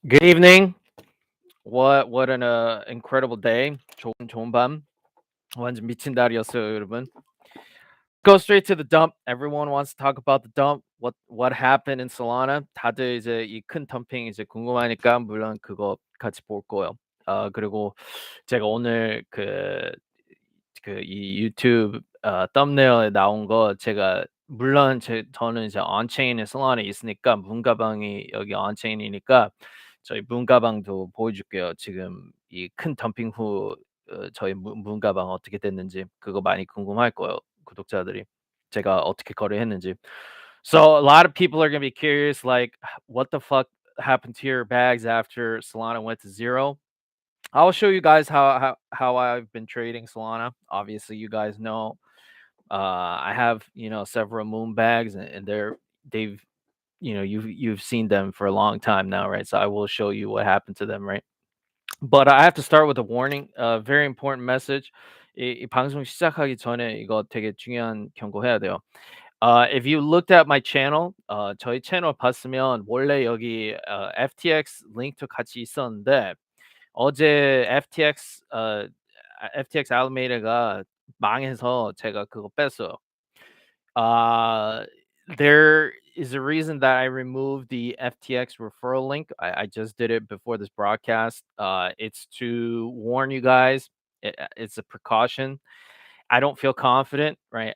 Good evening. What an incredible day. 좋은 밤. 완전 미친 날이었어요, 여러분. Go straight to the dump. Everyone wants to talk about the dump. What happened in Solana? 다들 이제 이 큰 덤핑 이제 궁금하니까 물론 그거 같이 볼 거예요. 그리고 제가 오늘 이 유튜브 썸네일에 나온 거 제가 물론 저는 이제 온체인에 솔라나에 있으니까 문가방이 여기 온체인이니까 저희 문가방도 보여줄게요. 지금 이 큰 덤핑 후 저희 문가방 어떻게 됐는지 그거 많이 궁금할 거예요, 구독자들이. 제가 어떻게 거래했는지. So a lot of people are gonna be curious, like, what the fuck happened to your bags after Solana went to zero? I'll show you guys how I've been trading Solana. Obviously, you guys know I have several moon bags, and they've you've seen them for a long time now, right? So I will show you what happened to them, right? But I have to start with a warning. A very important message. 이 방송 시작하기 전에 이거 되게 중요한 경고해야 돼요. If you looked at my channel, 저희 채널 봤으면 원래 여기 FTX 링크도 같이 있었는데 어제 FTX 알메이다가 망해서 제가 그거 뺐어요. Uh, there is a reason that I removed the FTX referral link. I just did it before this broadcast. It's to warn you guys. It's a precaution. I don't feel confident, right?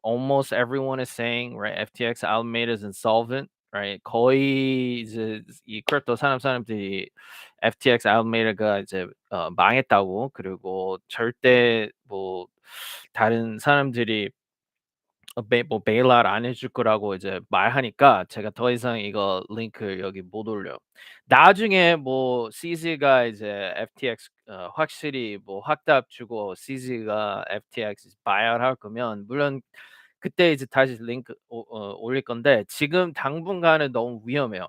Almost everyone is saying, right? FTX Alameda is insolvent, right? 거의 이제 이 크립토 사람들이 FTX Alameda가 이제 망했다고 그리고 절대 뭐 다른 사람들이 베일아웃 안 해줄 거라고 이제 말하니까 제가 더 이상 이거 링크 여기 못 올려요. 나중에 뭐 CZ가 이제 FTX 확실히 뭐 확답 주고 CZ가 FTX buyout 할 거면 물론 그때 이제 다시 링크 올릴 건데 지금 당분간은 너무 위험해요.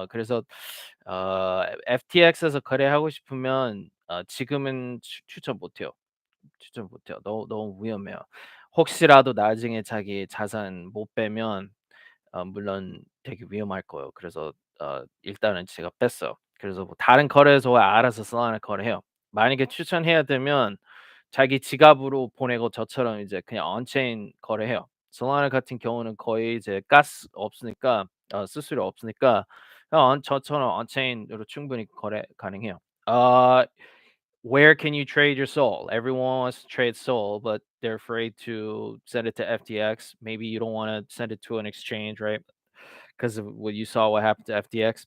그래서 FTX에서 거래하고 싶으면 지금은 추천 못 해요. 추천 못 해요. 너무 위험해요. 혹시라도 나중에 자기 자산 못 빼면 물론 되게 위험할 거예요. 그래서 일단은 제가 뺐어요. 그래서 뭐 다른 거래소가 알아서 솔라나 거래해요. 만약에 추천해야 되면 자기 지갑으로 보내고 저처럼 이제 그냥 온체인 거래해요. 솔라나 같은 경우는 거의 이제 가스 없으니까 수수료 없으니까 그냥 저처럼 온체인으로 충분히 거래 가능해요. 어 where can you trade your soul? Everyone wants to trade soul, but they're afraid to send it to FTX. Maybe you don't want to send it to an exchange, right? Because of what you saw, what happened to FTX.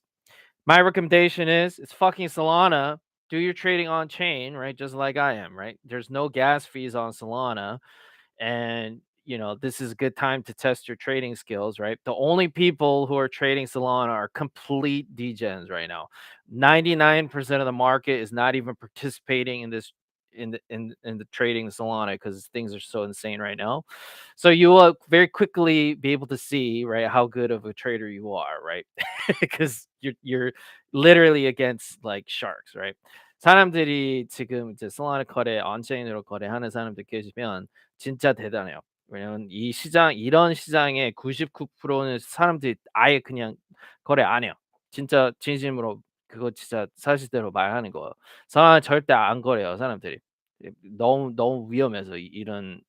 My recommendation is it's fucking Solana. Do your trading on chain, right? Just like I am, right? There's no gas fees on Solana, and this is a good time to test your trading skills, right? The only people who are trading Solana are complete degens right now. 99% of the market is not even participating in this in the trading Solana because things are so insane right now. So you will very quickly be able to see, right, how good of a trader you are, right? Because you're literally against like sharks, right? 사람들이 지금 이제 솔라나 거래 온체인으로 거래하는 사람들 계시면 진짜 대단해요. 왜냐면 이 시장 이런 시장의 99%는 사람들이 아예 그냥 거래 안 해요. 진짜 진심으로 그거 진짜 사실대로 말하는 거예요. solana 절대 안 거래해요, 사람들이. 너무 위험해서 이런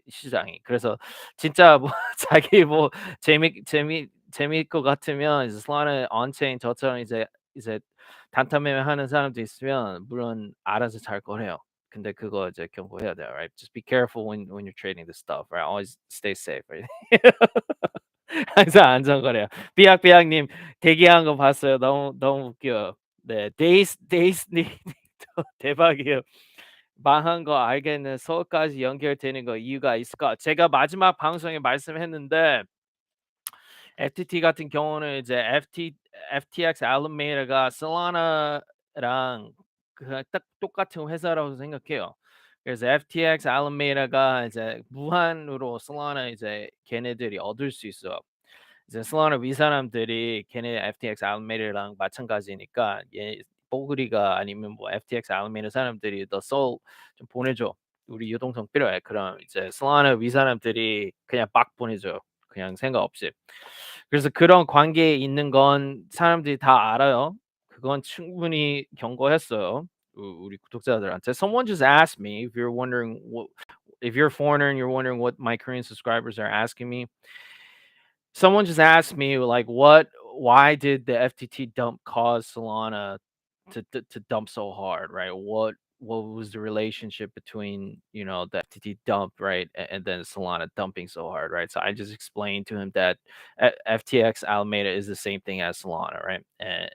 시장이. 그래서 진짜 뭐 자기 뭐 재미일 것 같으면 이제 solana 온체인 저처럼 이제 단타 매매하는 사람도 있으면 물론 알아서 잘 거래요. 근데 그거 이제 경고해야 돼요, right? Just be careful when you're trading this stuff, right? Always stay safe, right? 항상 안전거래요. 삐약삐약님 대기한 거 봤어요. 너무 웃겨요. 네, 데이스님 대박이에요. 망한 거 알겠는 서울까지 연결되는 거 이유가 있을까? 제가 마지막 방송에 말씀했는데 FTT 같은 경우는 이제 FTX 알루메이다가 솔라나랑 딱 똑같은 회사라고 생각해요. 그래서 FTX 알루메이다가 이제 무한으로 솔라나 이제 걔네들이 얻을 수 있어요. 이제 솔라나 위 사람들이 걔네 FTX 알루메이다랑 마찬가지니까 얘 뽀글이가 아니면 뭐 FTX 알루메이다 사람들이 "너 소울 좀 보내줘. 우리 유동성 필요해." 그럼 이제 솔라나 위 사람들이 그냥 막 보내줘요, 그냥 생각 없이. 그래서 그런 관계에 있는 건 사람들이 다 알아요. 그건 충분히 경고했어요. 우리 구독자들한테. Someone just asked me if you're wondering what if you're a foreigner and you're wondering what my Korean subscribers are asking me. Someone just asked me like what why did the FTT dump cause Solana to dump so hard, right? What was the relationship between, the FTT dump, right, and then Solana dumping so hard, right? So I just explained to him that FTX Alameda is the same thing as Solana, right?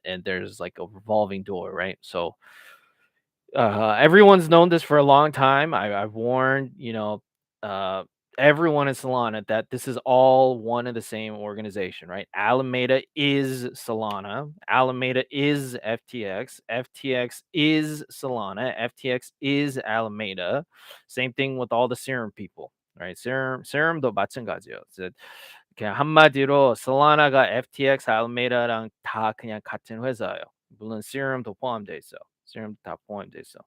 And there's like a revolving door, right? So everyone's known this for a long time. I've warned, uh, everyone in Solana that this is all one and the same organization, right? Alameda is Solana. Alameda is FTX. FTX is Solana. FTX is Alameda. Same thing with all the Serum people, right? Serum도 마찬가지예요. 그냥 한마디로 Solana가 FTX, Alameda랑 다 그냥 같은 회사예요. 물론 Serum도 포함돼 있어. Serum 다 포함돼 있어.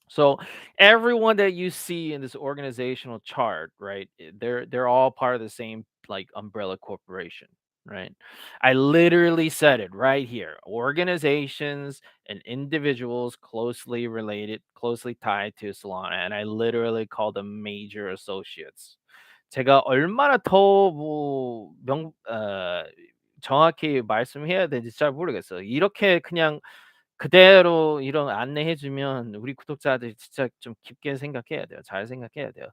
So everyone that you see in this organizational chart, right? They're all part of the same like umbrella corporation, right? I literally said it right here. Organizations and individuals closely related, closely tied to Solana, and I literally call them major associates. 제가 얼마나 더 정확히 말씀해야 되는지 잘 모르겠어요. 이렇게 그냥 그대로 이런 안내해 주면 우리 구독자들이 진짜 좀 깊게 생각해야 돼요. 잘 생각해야 돼요.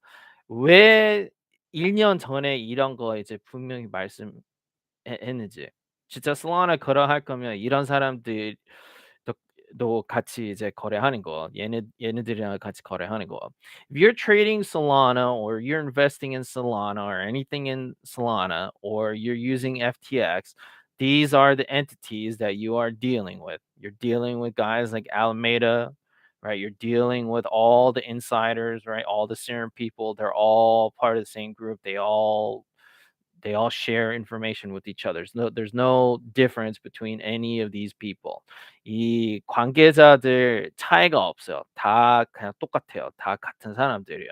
왜 1년 전에 이런 거 이제 분명히 했는지. 진짜 솔라나 거래할 거면 이런 사람들 도 같이 이제 거래하는 거. 얘네들이랑 같이 거래하는 거. If you're trading Solana or you're investing in Solana or anything in Solana or you're using FTX, these are the entities that you are dealing with. You're dealing with guys like Alameda, right? You're dealing with all the insiders, right? All the Serum people. They're all part of the same group. They all share information with each other. There's no difference between any of these people. 이 관계자들 차이가 없어요. 다 그냥 똑같아요. 다 같은 사람들이에요.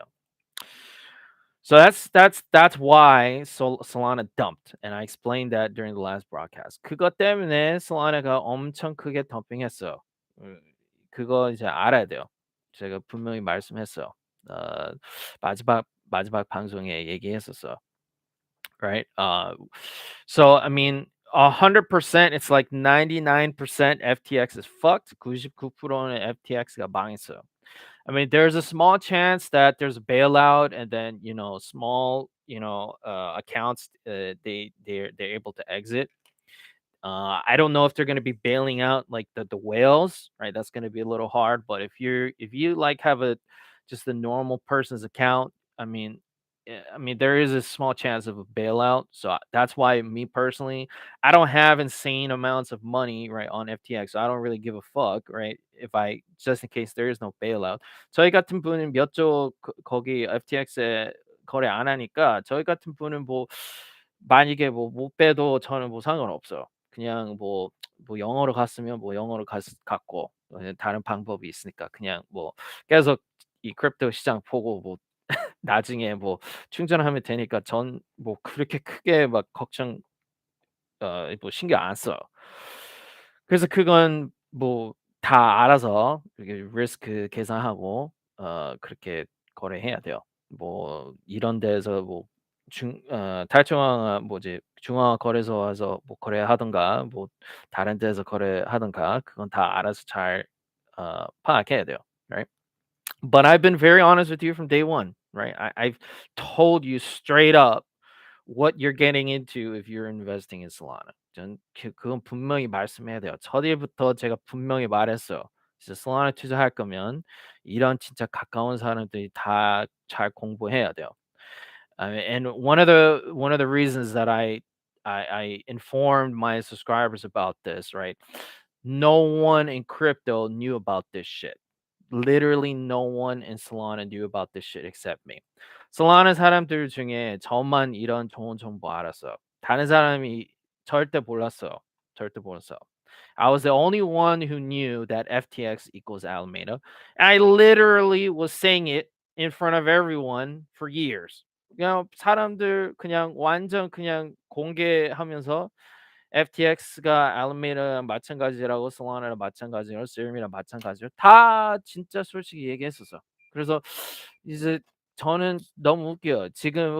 So that's why Solana dumped, and I explained that during the last broadcast. 그것 때문에 Solana가 엄청 크게 덤핑했어요. 그거 이제 알아야 돼요. 제가 분명히 말씀했어요. 어, 마지막 방송에 얘기했었어요. Right? So I mean, 100%, it's like 99% FTX is fucked. 99%는 FTX가 망했어요. I mean, there's a small chance that there's a bailout, and then small accounts they're able to exit. I don't know if they're going to be bailing out like the whales, right? That's going to be a little hard. But if you like have a just a normal person's account, I mean there is a small chance of a bailout. So that's why me personally, I don't have insane amounts of money right on FTX. So I don't really give a fuck, right? If I just in case there is no bailout. 저희 같은 분은 몇 조 거기 FTX에 거래 안 하니까 저희 같은 분은 뭐 만약에 뭐 못 빼도 저는 뭐 상관없어요. 그냥 뭐 영어로 갔으면 뭐 영어로 갔고 다른 방법이 있으니까 그냥 뭐 계속 이 크립토 시장 보고 뭐 나중에 뭐 충전하면 되니까 전 뭐 그렇게 크게 막 걱정 뭐 신경 안 써요. 그래서 그건 뭐 다 알아서 이렇게 리스크 계산하고 그렇게 거래해야 돼요. 뭐 이런 데서 뭐 탈중앙화 뭐지 중앙화 거래소 와서 뭐 거래하든가 뭐 다른 데서 거래하든가 그건 다 알아서 잘 파악해야 돼요. Right? But I've been very honest with you from day one, right? I've told you straight up what you're getting into if you're investing in Solana. 그건 분명히 말씀해야 돼요. 첫 일부터 제가 분명히 말했어요. 진짜 Solana 투자할 거면 이런 진짜 가까운 사람들이 다 잘 공부해야 돼요. And one of the reasons that I informed my subscribers about this, right? No one in crypto knew about this shit. Literally no one in Solana knew about this shit except me. Solana 사람들 중에 저만 이런 좋은 정보 알았어요. 다른 사람이 절대 몰랐어요. 절대 몰랐어요. I was the only one who knew that FTX equals Alameda. I literally was saying it in front of everyone for years. 그냥 사람들 그냥 완전 그냥 공개하면서 FTX가 알메이다랑 마찬가지라고 솔라나랑 마찬가지로 세rum이랑 마찬가지로 다 진짜 솔직히 얘기했었어. 그래서 이제 저는 너무 웃겨요. 지금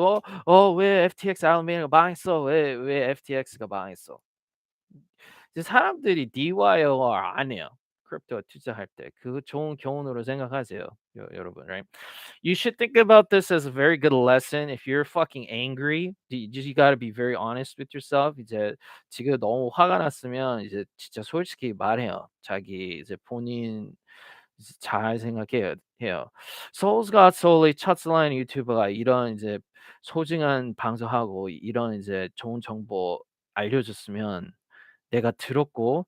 왜 FTX 알메이다가 망했어? 왜 FTX가 망했어? 이제 사람들이 DYOR 안 해요. 크립토 투자할 때. 그거 좋은 교훈으로 생각하세요. 여러분, right? You should think about this as a very good lesson. If you're fucking angry, you gotta be very honest with yourself. 이제 지금 너무 화가 났으면 이제 진짜 솔직히 말해요. 자기 이제 본인 이제 잘 생각해야 해요. Soul's Got Soul의 첫 슬라인 유튜버가 이런 이제 소중한 방송하고 이런 이제 좋은 정보 알려줬으면 내가 들었고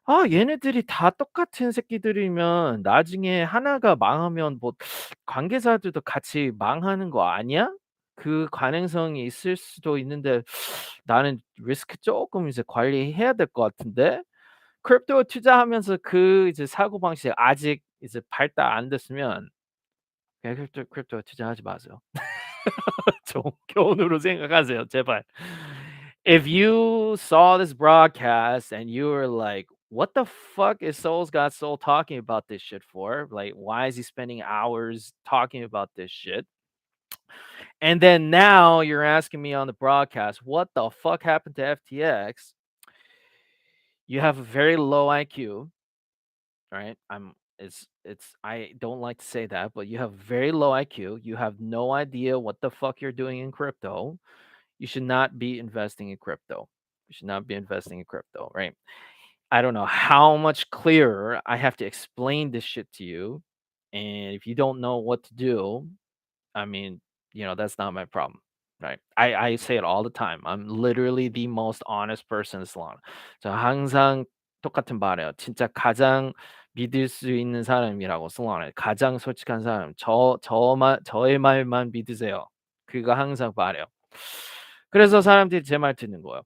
'아 얘네들이 다 똑같은 새끼들이면 나중에 하나가 망하면 뭐 관계자들도 같이 망하는 거 아니야?' 그 가능성이 있을 수도 있는데 '나는 리스크 쪼끔 이제 관리해야 될 것 같은데?' 크립토 투자하면서 그 이제 사고방식 아직 이제 발달 안 됐으면 그냥 크립토 투자하지 마세요. 좋은 교훈으로 생각하세요, 제발. If you saw this broadcast and you were like, "What the fuck is Soul's Got Soul talking about this shit for? Like, why is he spending hours talking about this shit?" And then now you're asking me on the broadcast, "What the fuck happened to FTX?" You have a very low IQ, right? It's I don't like to say that, but you have very low IQ. You have no idea what the fuck you're doing in crypto. You should not be investing in crypto. You should not be investing in crypto, right? I don't know how much clearer I have to explain this shit to you. And if you don't know what to do, I mean, that's not my problem. Right. I say it all the time. I'm literally the most honest person in salon. 저 항상 똑같은 말이에요. 진짜 가장 믿을 수 있는 사람이라고 salon에 가장 솔직한 사람. 저의 말만 믿으세요. 그거 항상 말해요. 그래서 사람들이 제 말 듣는 거예요.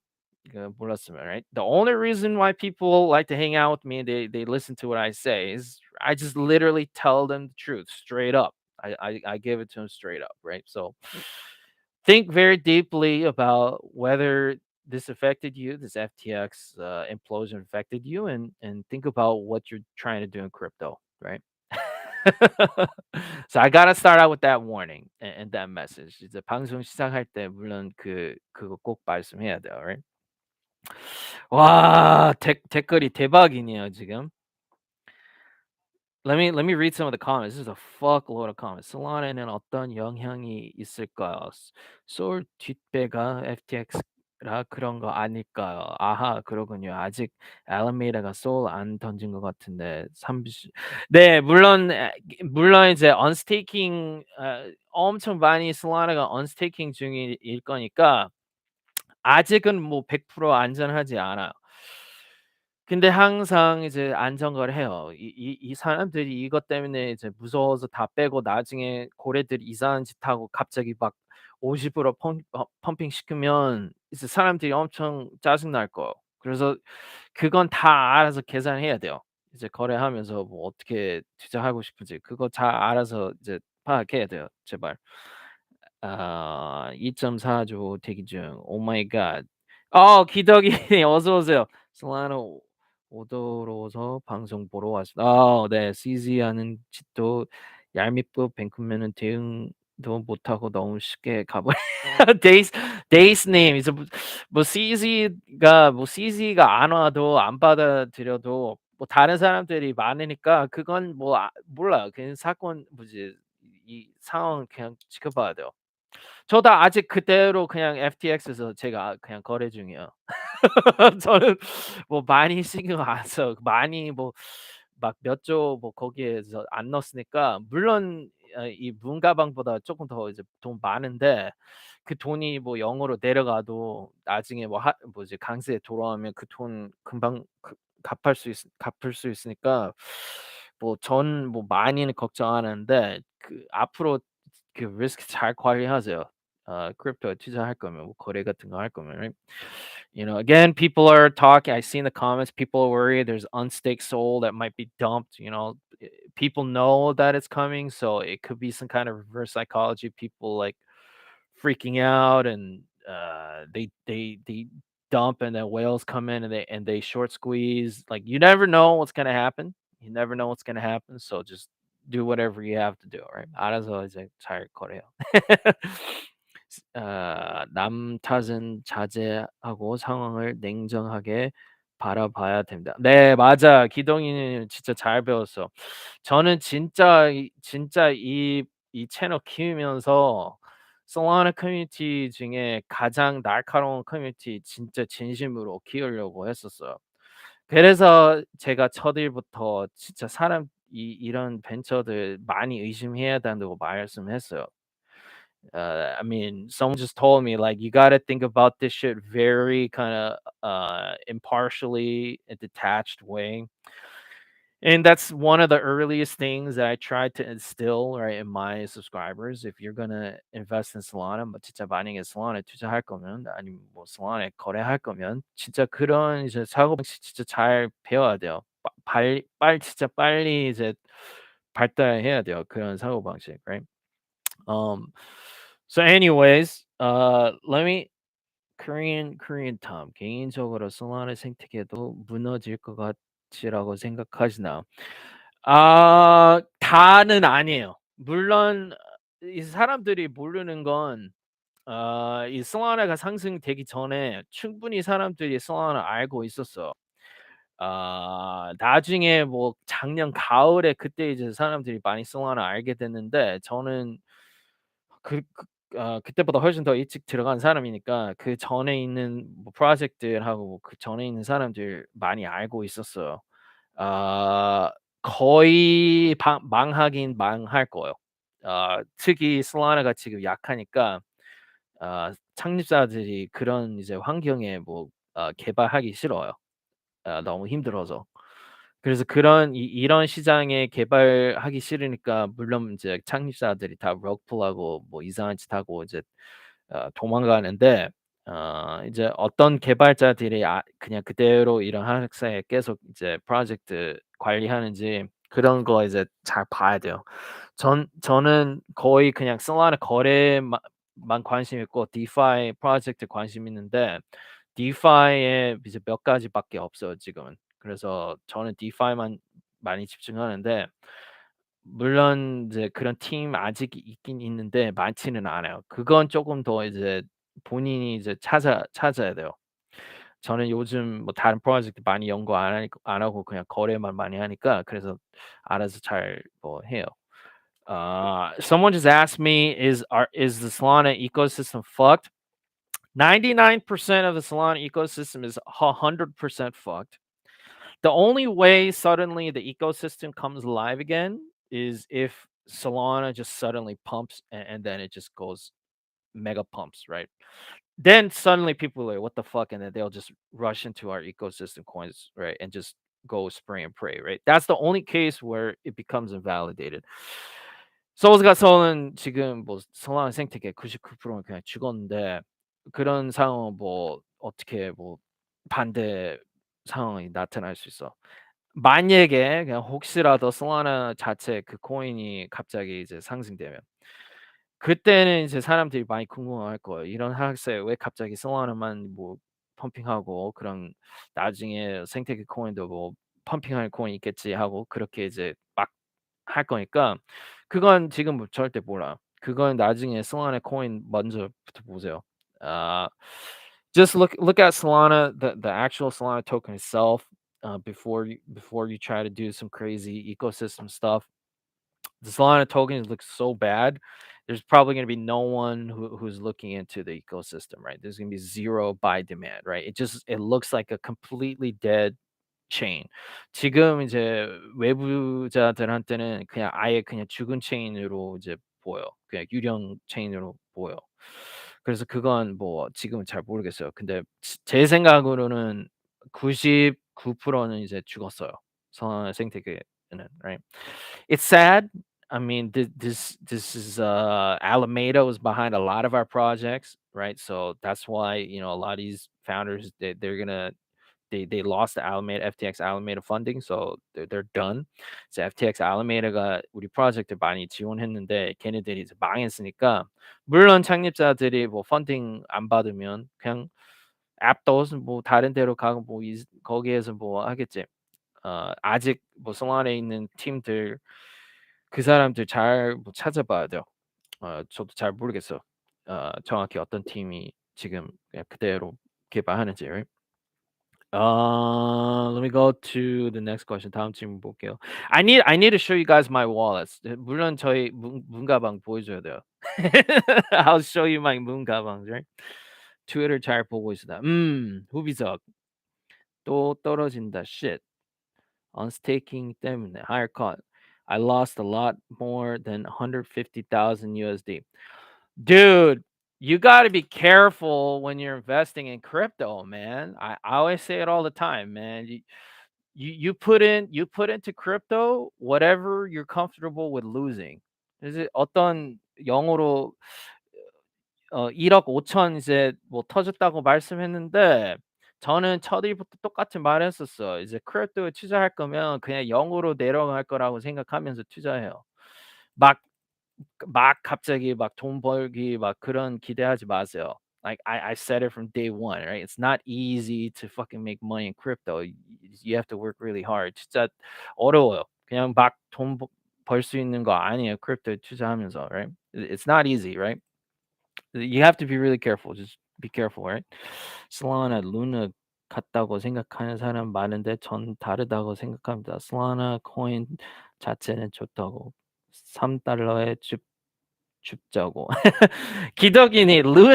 몰랐으면, right? The only reason why people like to hang out with me, they listen to what I say is I just literally tell them the truth straight up. I give it to them straight up, right? So think very deeply about whether this affected you, this FTX implosion affected you, and think about what you're trying to do in crypto, right? So I gotta start out with that warning and that message. 이제 방송 시작할 때 물론 그거 꼭 말씀해야 돼요, right? 와, 댓글이 대박이네요, 지금. Let me read some of the comments. This is a fuckload of comments. 솔라나에는 어떤 영향이 있을까요? 소울 뒷배가 FTX라 그런 거 아닐까요? 아하, 그러군요. 아직 알라메이다가 소울 안 던진 것 같은데 30. 네, 물론 이제 언스테이킹 엄청 많이 솔라나가 언스테이킹 중일 거니까 아직은 뭐 100% 안전하지 않아요. 근데 항상 이제 안정을 해요. 이 사람들이 이것 때문에 이제 무서워서 다 빼고 나중에 고래들이 이상한 짓 하고 갑자기 막 50으로 펌핑 시키면 이제 사람들이 엄청 짜증 날 거예요. 그래서 그건 다 알아서 계산해야 돼요. 이제 거래하면서 뭐 어떻게 투자하고 싶은지 그거 다 알아서 이제 파악해야 돼요, 제발. 2.4조 대기 중. 오 마이 갓. 기덕이 어서 오세요. 솔라나 오더로서 방송 보러 왔습니다. 네. CZ 하는 짓도 얄밉고 뱅크면은 대응도 못하고 너무 쉽게 가버려 데이스님 이제 CZ가 안 와도 안 받아들여도 뭐 다른 사람들이 많으니까 그건 뭐 몰라요. 그냥 사건 뭐지 이 상황 그냥 지켜봐야 돼요. 저도 아직 그대로 그냥 FTX에서 제가 그냥 거래 중이에요. 저는 뭐 많이 신경 안 써요. 많이 뭐 막 몇 조 뭐 거기에서 안 넣었으니까 물론 이 문가방보다 쪼끔 더 이제 돈 많은데 그 돈이 뭐 0 으로 내려가도 나중에 뭐 뭐지 강세에 돌아오면 그 돈 금방 갚을 수 있으니까 뭐 뭐 많이는 걱정 안 하는데 그 앞으로 그 리스크 잘 관리하세요. 크립토에 투자할 거면 뭐 거래 같은 거 할 거면 right? Again, people are talking. I see in the comments, people are worried there's unstaked soul that might be dumped. People know that it's coming, so it could be some kind of reverse psychology. People like freaking out, and they dump, and then whales come in, and they short squeeze. Like, you never know what's gonna happen. You never know what's gonna happen. So just do whatever you have to do, right? 알아서 이제 잘 거래요. 남 탓은 자제하고 상황을 냉정하게 바라봐야 됩니다. 네, 맞아. 기동이는 진짜 잘 배웠어. 저는 진짜 이 채널 키우면서 솔라나 커뮤니티 중에 가장 날카로운 커뮤니티 진짜 진심으로 키우려고 했었어요. 그래서 제가 첫 일부터 진짜 이런 벤처들 많이 의심해야 된다고 말씀했어요. I mean, someone just told me, like, you gotta think about this shit very kind of impartially, a detached way. And that's one of the earliest things that I tried to instill, right, in my subscribers. If you're gonna invest in Solana, 뭐 진짜 만약에 Solana 투자할 거면, 아니면 뭐 Solana에 거래할 거면 진짜 그런 이제 사고방식 진짜 잘 배워야 돼요. 진짜 빨리 이제 발달해야 돼요. 그런 사고방식, right? Um, so anyways, let me Korean Tom. 개인적으로 솔라나 생태계도 무너질 것 같이라고 생각하시나요? 다는 아니에요. 물론 이 사람들이 모르는 건, 이 솔라나가 상승되기 전에 충분히 사람들이 솔라나를 알고 있었어요. 나중에 뭐 작년 가을에 그때 이제 사람들이 많이 솔라나 알게 됐는데, 저는 그때보다 훨씬 더 일찍 들어간 사람이니까 그전에 있는 뭐 프로젝트들하고 그전에 있는 사람들 많이 알고 있었어요. 아 거의 망하긴 망할 거예요. 특히 솔라나가 지금 약하니까 창립자들이 그런 이제 환경에 뭐 개발하기 싫어요. 너무 힘들어서. 그래서 이런 시장에 개발하기 싫으니까, 물론 이제 창립자들이 다 럭풀하고 뭐 이상한 짓 하고 이제 도망가는데, 이제 어떤 개발자들이 그냥 그대로 이런 하락세에 계속 이제 프로젝트 관리하는지, 그런 거 이제 잘 봐야 돼요. 저는 거의 그냥 솔라나 거래만 관심 있고 디파이 프로젝트 관심 있는데, 디파이에 이제 몇 가지밖에 없어요 지금은. 그래서 저는 디파이만 많이 집중하는데, 물론 이제 그런 팀 아직 있긴 있는데 많지는 않아요. 그건 쪼금 더 이제 본인이 이제 찾아야 돼요. 저는 요즘 뭐 다른 프로젝트 많이 연구 안 하고 그냥 거래만 많이 하니까, 그래서 알아서 잘 뭐 해요. Someone just asked me, is the Solana ecosystem fucked? 99% of the Solana ecosystem is 100% fucked. The only way suddenly the ecosystem comes alive again is if Solana just suddenly pumps, and then it just goes mega pumps, right? Then suddenly people are like, what the fuck? And then they'll just rush into our ecosystem coins, right? And just go spray and pray, right? That's the only case where it becomes invalidated. 소울스가 지금 뭐 solana 생태계 99%는 그냥 죽었는데, 그런 상황은 뭐 어떻게 뭐 반대 상황이 나타날 수 있어. 만약에 그냥 혹시라도 솔라나 자체 그 코인이 갑자기 이제 상승되면, 그때는 이제 사람들이 많이 궁금해할 거예요. '이런 하락세에 왜 갑자기 솔라나만 뭐 펌핑하고, 그럼 나중에 생태계 코인도 뭐 펌핑할 코인 있겠지.' 하고 그렇게 이제 막 할 거니까, 그건 지금 뭐 절대 몰라요. 그건 나중에 솔라나 코인 먼저부터 보세요. 아 just look at Solana, the actual Solana token itself, before you try to do some crazy ecosystem stuff. The Solana token looks so bad. There's probably going to be no one who's looking into the ecosystem, right? There's going to be zero buy demand, right? It looks like a completely dead 체인. 지금 이제 외부자들한테는 그냥 아예 그냥 죽은 체인으로 이제 보여요. 그냥 유령 체인으로 보여요. 그래서 그건 뭐 지금은 잘 모르겠어요. 근데 제 생각으로는 99%는 이제 죽었어요. 생태계는, right? It's sad. I mean, this is Alameda was behind a lot of our projects, right? So that's why, a lot of these founders, they're gonna they lost the Alameda FTX Alameda funding, so they're done. 이제 FTX Alameda가 우리 프로젝트 많이 지원했는데 걔네들이 이제 망했으니까 물론 창립자들이 뭐 펀딩 안 받으면 그냥 앱도 뭐 다른 데로 가고 뭐 거기에서 뭐 하겠지. 아직 뭐 솔라나에 있는 팀들 그 사람들 잘 뭐 찾아봐야 돼요. 저도 잘 모르겠어요. 정확히 어떤 팀이 지금 그냥 그대로 개발하는지. Right? Let me go to the next question. 다음 질문 볼게요. I need to show you guys my wallets. 물론 저희 문 가방 보여줘야 돼요. I'll show you my 문 가방. Right? 트위터 잘 보고 있으다. 후비석 또 떨어진다. Shit. On staking 때문에 higher cost. I lost a lot more than 150,000 USD. Dude, you got to be careful when you're investing in crypto, man. I always say it all the time, man. You put into crypto whatever you're comfortable with losing. 이제 어떤 영어로 1억 5천 이제 뭐 터졌다고 말씀했는데 저는 첫 일부터 똑같은 말을 했었어. 이제 크립토에 투자할 거면 그냥 0으로 내려갈 거라고 생각하면서 투자해요. 막 갑자기 막 돈 벌기 막 그런 기대하지 마세요. Like I said it from day one, right? It's not easy to fucking make money in crypto. You have to work really hard. 진짜 어려워요. 그냥 막 돈 벌 수 있는 거 아니에요. 크립토에 투자하면서, right? It's not easy, right? You have to be really careful. Just be careful, right? Solana, Luna 같다고 생각하는 사람 많은데 전 다르다고 생각합니다. Solana 코인 자체는 좋다고 3달러에 줍자고. 기덕이니 루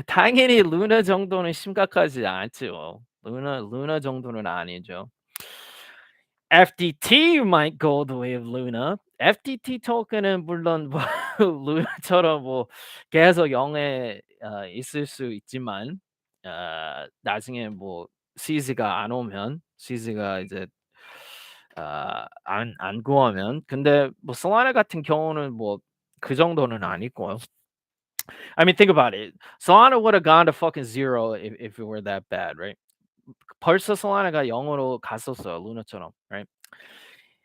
당연히 루나 정도는 심각하지 않죠. 루나 정도는 아니죠. FTT might go the way of Luna. FTT 토큰은 물론 뭐 루나처럼 뭐 계속 0에 있을 수 있지만 나중에 뭐 시즈가 안 오면 시즈가 이제 안 구하면 근데 뭐 솔라나 같은 경우는 뭐 그 정도는 아니고요. I mean think about it. Solana would have gone to fucking zero if it were that bad, right? 벌써 솔라나가 0으로 갔었어요. 루나처럼, right?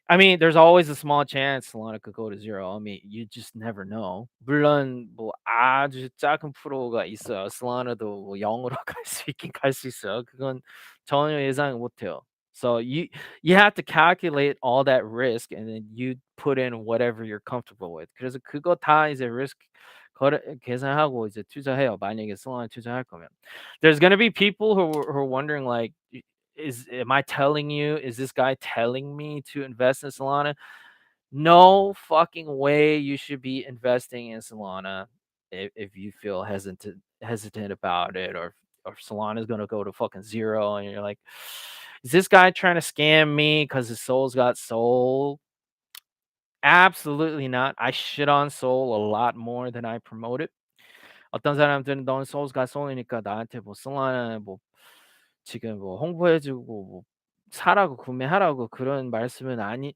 I mean, there's always a small chance Solana could go to zero. I mean, you just never know. 물론 뭐 아주 작은 프로가 있어요. Solana도 뭐 0으로 갈 수 있긴 갈 수 있어요. 그건 전혀 예상 못 해요. So you have to calculate all that risk and then you put in whatever you're comfortable with. 그래서 그거 다 이제 risk 계산하고 이제 투자해요. 만약에 Solana 투자할 거면. There's gonna be people who are wondering like am I telling you? Is this guy telling me to invest in Solana? No fucking way you should be investing in Solana if you feel hesitant about it or Solana is gonna go to fucking zero and you're like, is this guy trying to scam me because his soul's got soul? Absolutely not. I shit on soul a lot more than I promote it. 어떤 사람들은 넌 소울스가 소울이니까 나한테 뭐 솔라나 뭐 지금 뭐 홍보해 주고 뭐 사라고 구매하라고 그런 말씀은 아니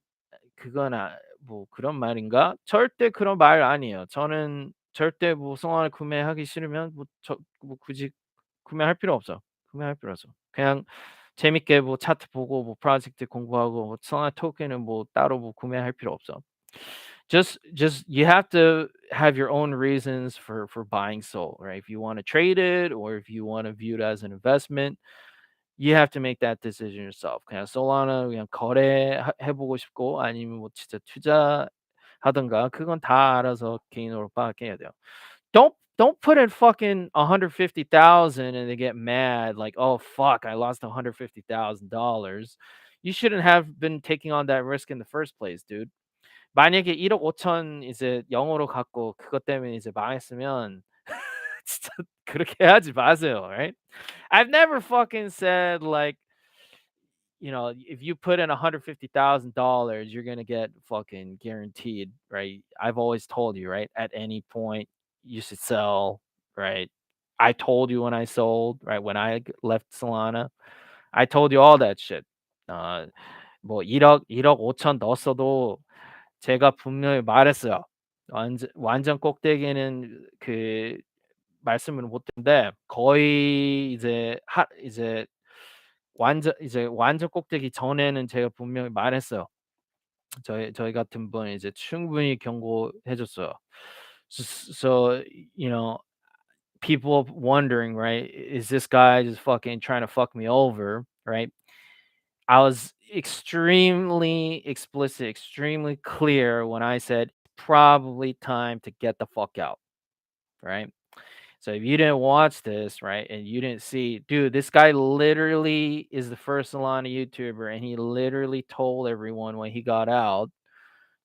그건 뭐 그런 말인가? 절대 그런 말 아니에요. 저는 절대 뭐 송화를 구매하기 싫으면 뭐 굳이 구매할 필요 없어. 구매할 필요 없어. 그냥 재밌게 뭐 차트 보고 뭐 프로젝트 공부하고 뭐 송화 토큰은 뭐 따로 뭐 구매할 필요 없어. Just you have to have your own reasons for buying Soul, right? If you want to trade it or if you want to view it as an investment, you have to make that decision yourself. 그냥 솔라나 그냥 거래해 보고 싶고 아니면 뭐 진짜 투자하든가 그건 다 알아서 개인으로 파악해야 돼요. Don't put in fucking 150,000 and they get mad like, "Oh fuck, I lost $150,000." You shouldn't have been taking on that risk in the first place, dude. 만약에 1억 5천 이제 0으로 갔고 그것 때문에 이제 망했으면 진짜 그렇게 하지 마세요, right? I've never fucking said like, if you put in $150,000, you're gonna get fucking guaranteed, right? I've always told you, right? At any point, you should sell, right? I told you when I sold, right? When I left Solana, I told you all that shit. 뭐 1억 5천 넣었어도 제가 분명히 말했어요. 완전 꼭대기는 그 말씀을 못 했는데 거의 이제 완전 꼭대기 전에는 제가 분명히 말했어요. 저희 같은 분은 이제 충분히 경고해 줬어요. So, you know, people wondering, right? Is this guy just fucking trying to fuck me over, right? I was extremely explicit, extremely clear when I said probably time to get the fuck out, right? So if you didn't watch this, right, and you didn't see, dude, this guy literally is the first Solana YouTuber, and he literally told everyone when he got out,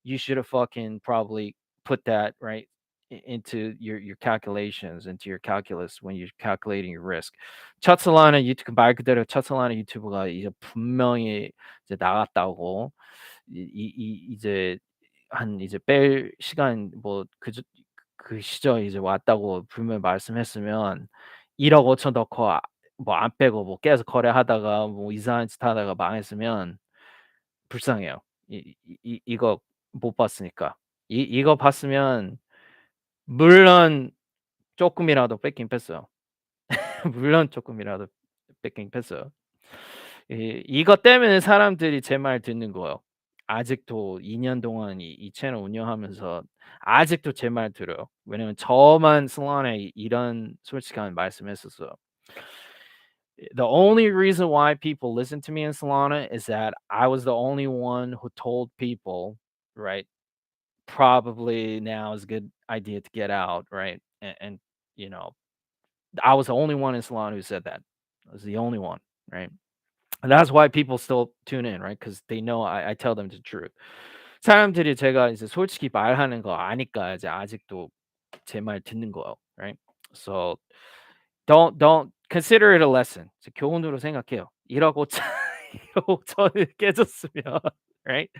you should have fucking probably put that right into your calculations, into your calculus when you're calculating your risk. 첫 Solana 유튜브 말 그대로 첫 Solana 유튜브가 이제 분명히 이제 나갔다고 이제 한 이제 뺄 시간 뭐 그 시절 이제 왔다고 분명히 말씀했으면 1억 5천 넣고 뭐 안 빼고 뭐 계속 거래하다가 뭐 이상한 짓 하다가 망했으면 불쌍해요. 이거 못 봤으니까. 이거 봤으면 물론 쪼끔이라도 뺏긴 뺐어요. 물론 쪼끔이라도 뺏긴 뺐어요. 이것 때문에 사람들이 제 말 듣는 거예요. 아직도 2년 동안 이 채널 운영하면서 아직도 제 말 들어요. 왜냐면 저만 슬론에 이런 솔직한 말씀했었어요. The only reason why people listen to me in Solana is that I was the only one who told people, right? Probably now is a good idea to get out, right? And you know, I was the only one in Solana who said that. I was the only one, right? And that's why people still tune in, right? Because they know I tell them the truth. 사람들이 제가 이제 솔직히 말하는 거 아니까 이제 아직도 제 말 듣는 거예요, right? So don't consider it a lesson. 이제 교훈으로 생각해요. 1억 5천 1억 5천이 깨졌으면 right?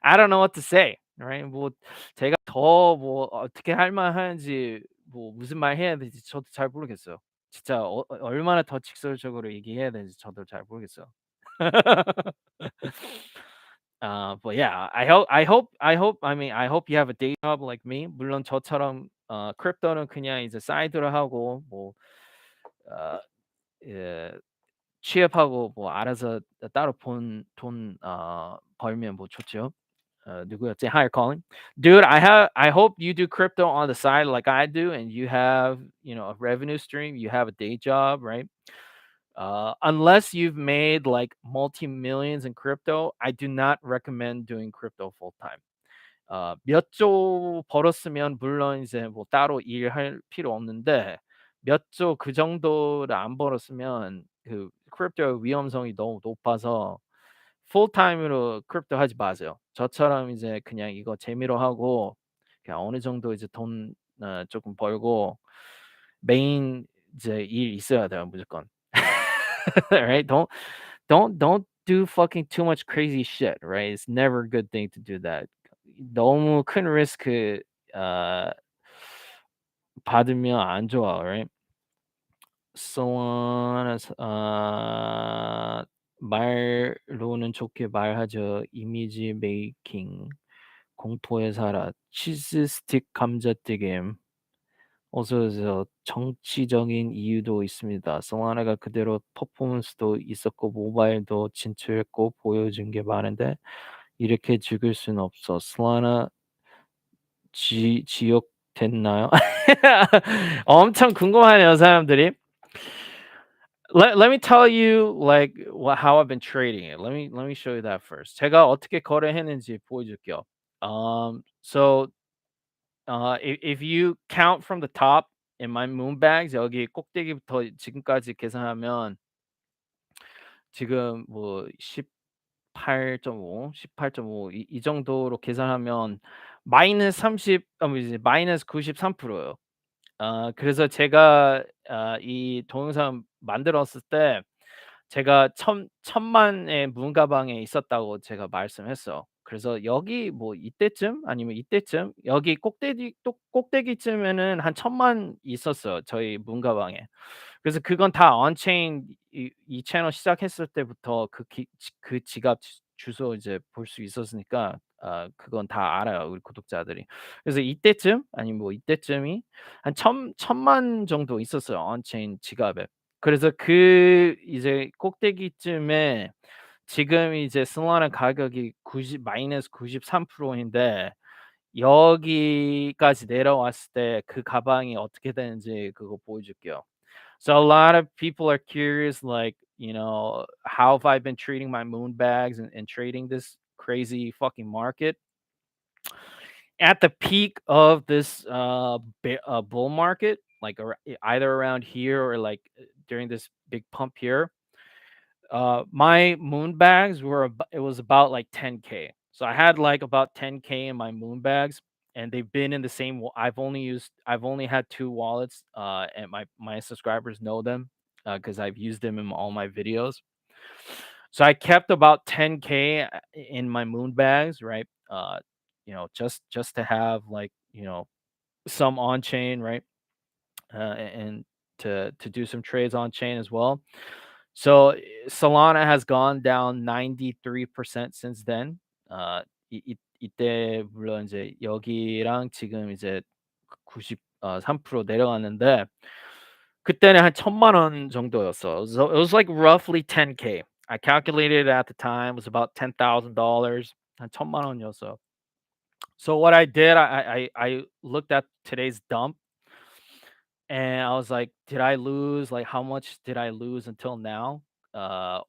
I don't know what to say. right? 뭐 제가 더 뭐 어떻게 할 만하는지 뭐 무슨 말 해야 될지 저도 잘 모르겠어요. 진짜 얼마나 더 직설적으로 얘기해야 되는지 저도 잘 모르겠어요. But yeah, I mean I hope you have a day job like me. 물론 저처럼 크립토는 그냥 이제 사이드로 하고 뭐 어 예 취업하고 뭐 알아서 따로 돈 벌면 뭐 좋죠. 누구였지? Higher calling. Dude, I hope you do crypto on the side like I do and you have, you know, a revenue stream, you have a day job, right? Unless you've made like multi millions in crypto, I do not recommend doing crypto full time. 몇 조 벌었으면 물론 이제 뭐 따로 일할 필요 없는데 몇 조 그 정도를 안 벌었으면 그 크립토의 위험성이 너무 높아서 풀타임으로 크립토 하지 마세요. 저처럼 이제 그냥 이거 재미로 하고 그냥 어느 정도 이제 돈 쪼끔 벌고 메인 이제 일 있어야 돼요 무조건. Right? Don't do fucking too much crazy shit, right? It's never a good thing to do that. 너무 큰 리스크 어 받으면 안 좋아, right? Solana 말로는 좋게 말하죠. 이미지 메이킹, 공포의 사라, 치즈 스틱 감자튀김. 어서 오세요. 정치적인 이유도 있습니다. 솔라나가 그대로 퍼포먼스도 있었고 모바일도 진출했고 보여준 게 많은데 이렇게 죽을 수는 없어. 솔라나 지옥됐나요? 엄청 궁금하네요, 사람들이. Let me tell you like how I've been trading it. Let me show you that first. 제가 어떻게 거래했는지 보여줄게요. So if you count from the top in my moonbags 여기 꼭대기부터 지금까지 계산하면 지금 뭐 18.5, 18.5 이 정도로 계산하면 마이너스 30 뭐 이제 마이너스 93% 예요. 그래서 제가 이 동영상 만들었을 때 제가 천만의 문가방에 있었다고 제가 말씀했어요. 그래서 여기 뭐 이때쯤 아니면 이때쯤 여기 꼭대기쯤에는 한 천만 있었어요, 저희 문가방에. 그래서 그건 다 언체인 이 채널 시작했을 때부터 그 지갑 주소 이제 볼 수 있었으니까 그건 다 알아요, 우리 구독자들이. 그래서 이때쯤 아니면 뭐 이때쯤이 한 천만 정도 있었어요, 언체인 지갑에. 그래서 그 이제 꼭대기쯤에 지금 이제 솔라나 가격이 90 마이너스 93% 인데 여기까지 내려왔을 때 그 가방이 어떻게 되는지 그거 보여줄게요. So a lot of people are curious, like, how have I been treating my moon bags and trading this crazy fucking market? At the peak of this bull market, like either around here or like during this big pump here, my moon bags it was about like 10K. So I had like about 10K in my moon bags, and they've been in the same. I've only had two wallets, and my subscribers know them because I've used them in all my videos. So I kept about 10K in my moon bags, right? Just to have like some on chain, right? And to do some trades on chain as well. So Solana has gone down 93% since then. 이때 물론 이제 여기랑 지금 이제 93% 내려갔는데 그때는 한 1,000,000원 정도였어. So it was like roughly 10K. I calculated it at the time, it was about $10,000. 한 1,000,000원이었어. So what I did, I looked at today's dump and I was like, did I lose? Like, how much did I lose until now? Uh,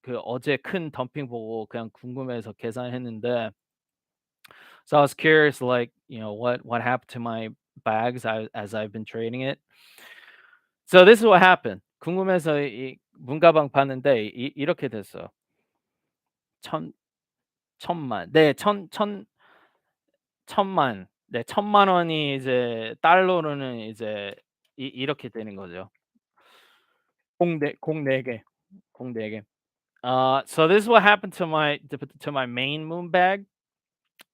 그 어제 큰 덤핑 보고 그냥 궁금해서 계산했는데, so I was curious, like, what happened to my bags as I've been trading it. So this is what happened. 궁금해서 이 문가방 봤는데 이렇게 됐어. 천 천만. 네, 천만. 네, 1,000,000원이 이제 달러로는 이제 이렇게 되는 거죠. 공 4 개. 공 4 개. So this is what happened to my main moon bag.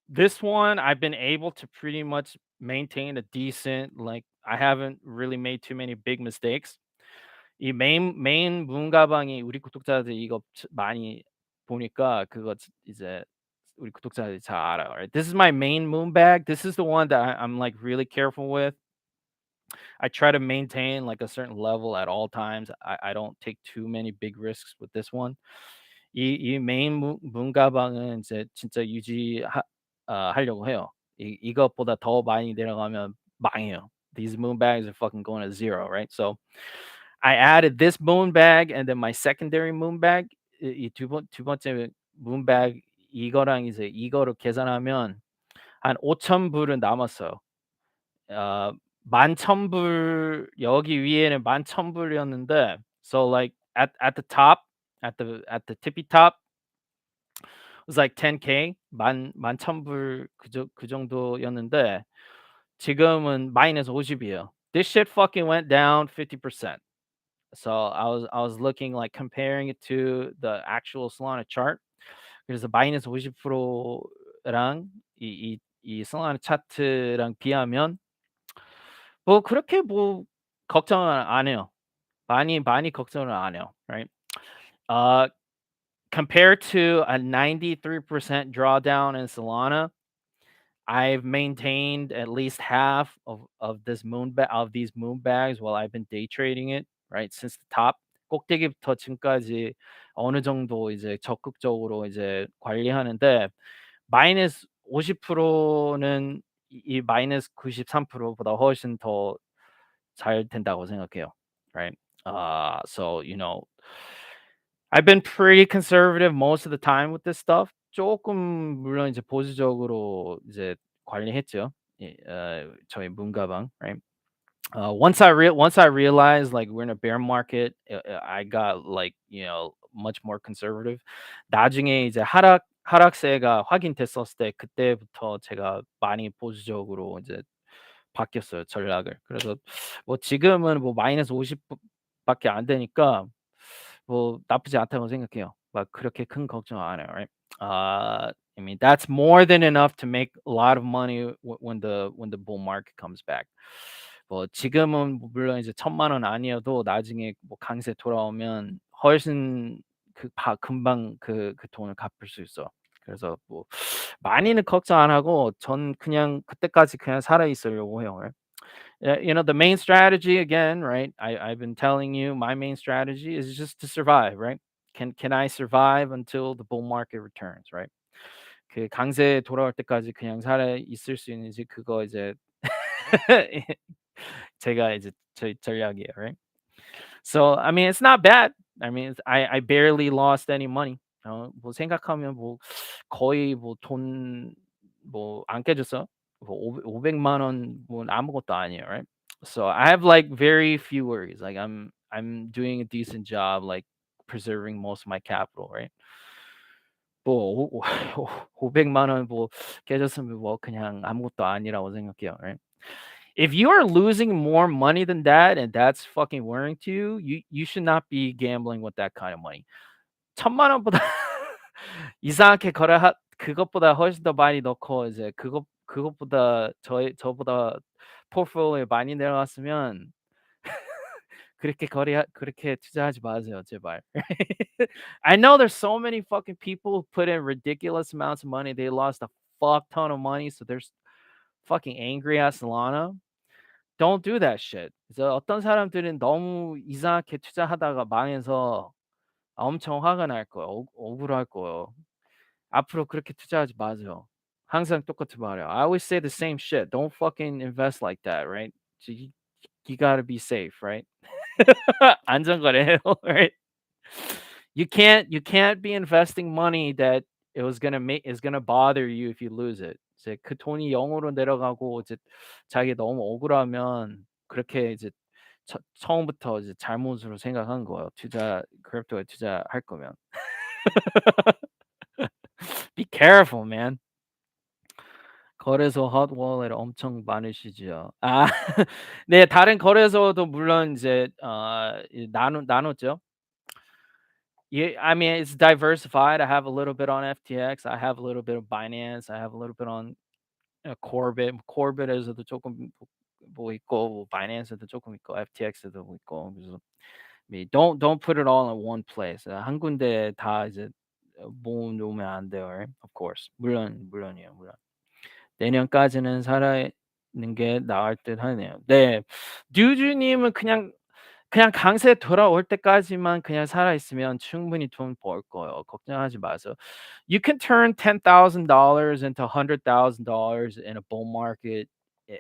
This one, I've been able to pretty much maintain a decent, like, I haven't really made too many big mistakes. 이 메인 문 가방이 우리 구독자들이 이거 많이 보니까 그거 이제 우리 구독자들이 잘 알아요. Right? This is my main moon bag. This is the one that I'm like really careful with. I try to maintain like a certain level at all times. I don't take too many big risks with this one. 이 메인 문 가방은 이제 진짜 하려고 해요. 이것보다 더 많이 내려가면 망해요. These moon bags are fucking going to zero, right? So I added this moon bag and then my secondary moon bag. 두 번째 moon bag 이거랑 이제 이거로 계산하면 한 5,000불은 남았어요. 어 11,000불 여기 위에는 11,000불이었는데, so like at the top, at the tippy top was like 10K, 만 11,000불 그 정도였는데 지금은 마이너스 50이에요. This shit fucking went down 50%. So I was looking, like, comparing it to the actual Solana chart. 그래서 마이너스 50%랑 이 솔라나 차트랑 비하면 뭐 그렇게 뭐 걱정을 안 해요. 많이 걱정을 안 해요. Right? Uh, compared to a 93% drawdown in Solana, I've maintained at least half of these moon bags while I've been day trading it, right? Since the top 꼭대기부터 지금까지 어느 정도 이제 적극적으로 이제 관리하는데 마이너스 50%는 이 마이너스 93%보다 훨씬 더 잘 된다고 생각해요. Right? So I've been pretty conservative most of the time with this stuff. 조금 물론 이제 보수적으로 이제 관리했죠. 저희 문가방, right? Once I realized like we're in a bear market, I got like much more conservative. 나중에 이제 하락세가 확인됐었을 때 그때부터 제가 많이 보수적으로 이제 바뀌었어요 전략을. 그래서 뭐 지금은 뭐 마이너스 50 밖에 안 되니까 뭐 나쁘지 않다고 생각해요. 막 그렇게 큰 걱정 안 해요. Right? I mean that's more than enough to make a lot of money when the bull market comes back. 뭐 지금은 뭐 물론 이제 1,000,000원 아니어도 나중에 뭐 강세 돌아오면 훨씬 금방 그 돈을 갚을 수 있어. 그래서 뭐 많이는 걱정 안 하고 전 그냥 그때까지 그냥 살아 있으려고 해요. The main strategy again, right? I've been telling you my main strategy is just to survive, right? Can I survive until the bull market returns, right? 그 강세 돌아올 때까지 그냥 살아 있을 수 있는지 그거 이제 제가 이제 제 전략이에요, right? So I mean, it's not bad. I mean, I barely lost any money. 뭐 생각하면 뭐 거의 뭐 돈 뭐 안 깨졌어. 뭐 500만 원 뭐 아무것도 아니에요, right? So I have like very few worries. Like I'm doing a decent job, like preserving most of my capital, right? 뭐 500만 원 뭐 깨졌으면 뭐 그냥 아무것도 아니라고 생각해요, right? If you are losing more money than that and that's fucking worrying to you, you should not be gambling with that kind of money. 1,000만 원보다 이상하게 거래하 그것보다 훨씬 더 많이 넣고 이제 그것보다 저보다 포트폴리오 많이 내려갔으면 그렇게 투자하지 마세요, 제발. I know there's so many fucking people who put in ridiculous amounts of money. They lost a fuck ton of money, so they're fucking angry at Solana. Don't do that shit. 그래서 어떤 사람들은 너무 이상하게 투자하다가 망해서 엄청 화가 날 거예요. 억울할 거예요. 앞으로 그렇게 투자하지 마세요. 항상 똑같은 말이에요. I always say the same shit. Don't fucking invest like that, right? You gotta be safe, right? 안전거래해요, right? You can't be investing money that it was gonna make is gonna bother you if you lose it. 이제 그 돈이 0으로 내려가고 이제 자기 너무 억울하면 그렇게 이제 처음부터 이제 잘못으로 생각한 거예요. 크립토에 투자할 거면. Be careful, man. 거래소 핫 월렛 엄청 많으시죠. 아 네. 다른 거래소도 물론 이제 나눴죠. Yeah, I mean, it's diversified. I have a little bit on FTX. I have a little bit of Binance. I have a little bit on Corbit. Corbit에서도 조금 뭐 있고, 뭐 Binance에도 조금 있고, FTX에도 뭐 있고. 그래서 don't put it all in one place. 한 군데 다 이제 모아 놓으면 안 돼요. Right? Of course. 물론이에요. 물론. 내년까지는 살아 있는 게 나을 듯하네요. 네. 듀주님은 그냥 강세 돌아올 때까지만 그냥 살아 있으면 충분히 돈 벌 거예요. 걱정하지 마세요. You can turn $10,000 into $100,000 in a bull market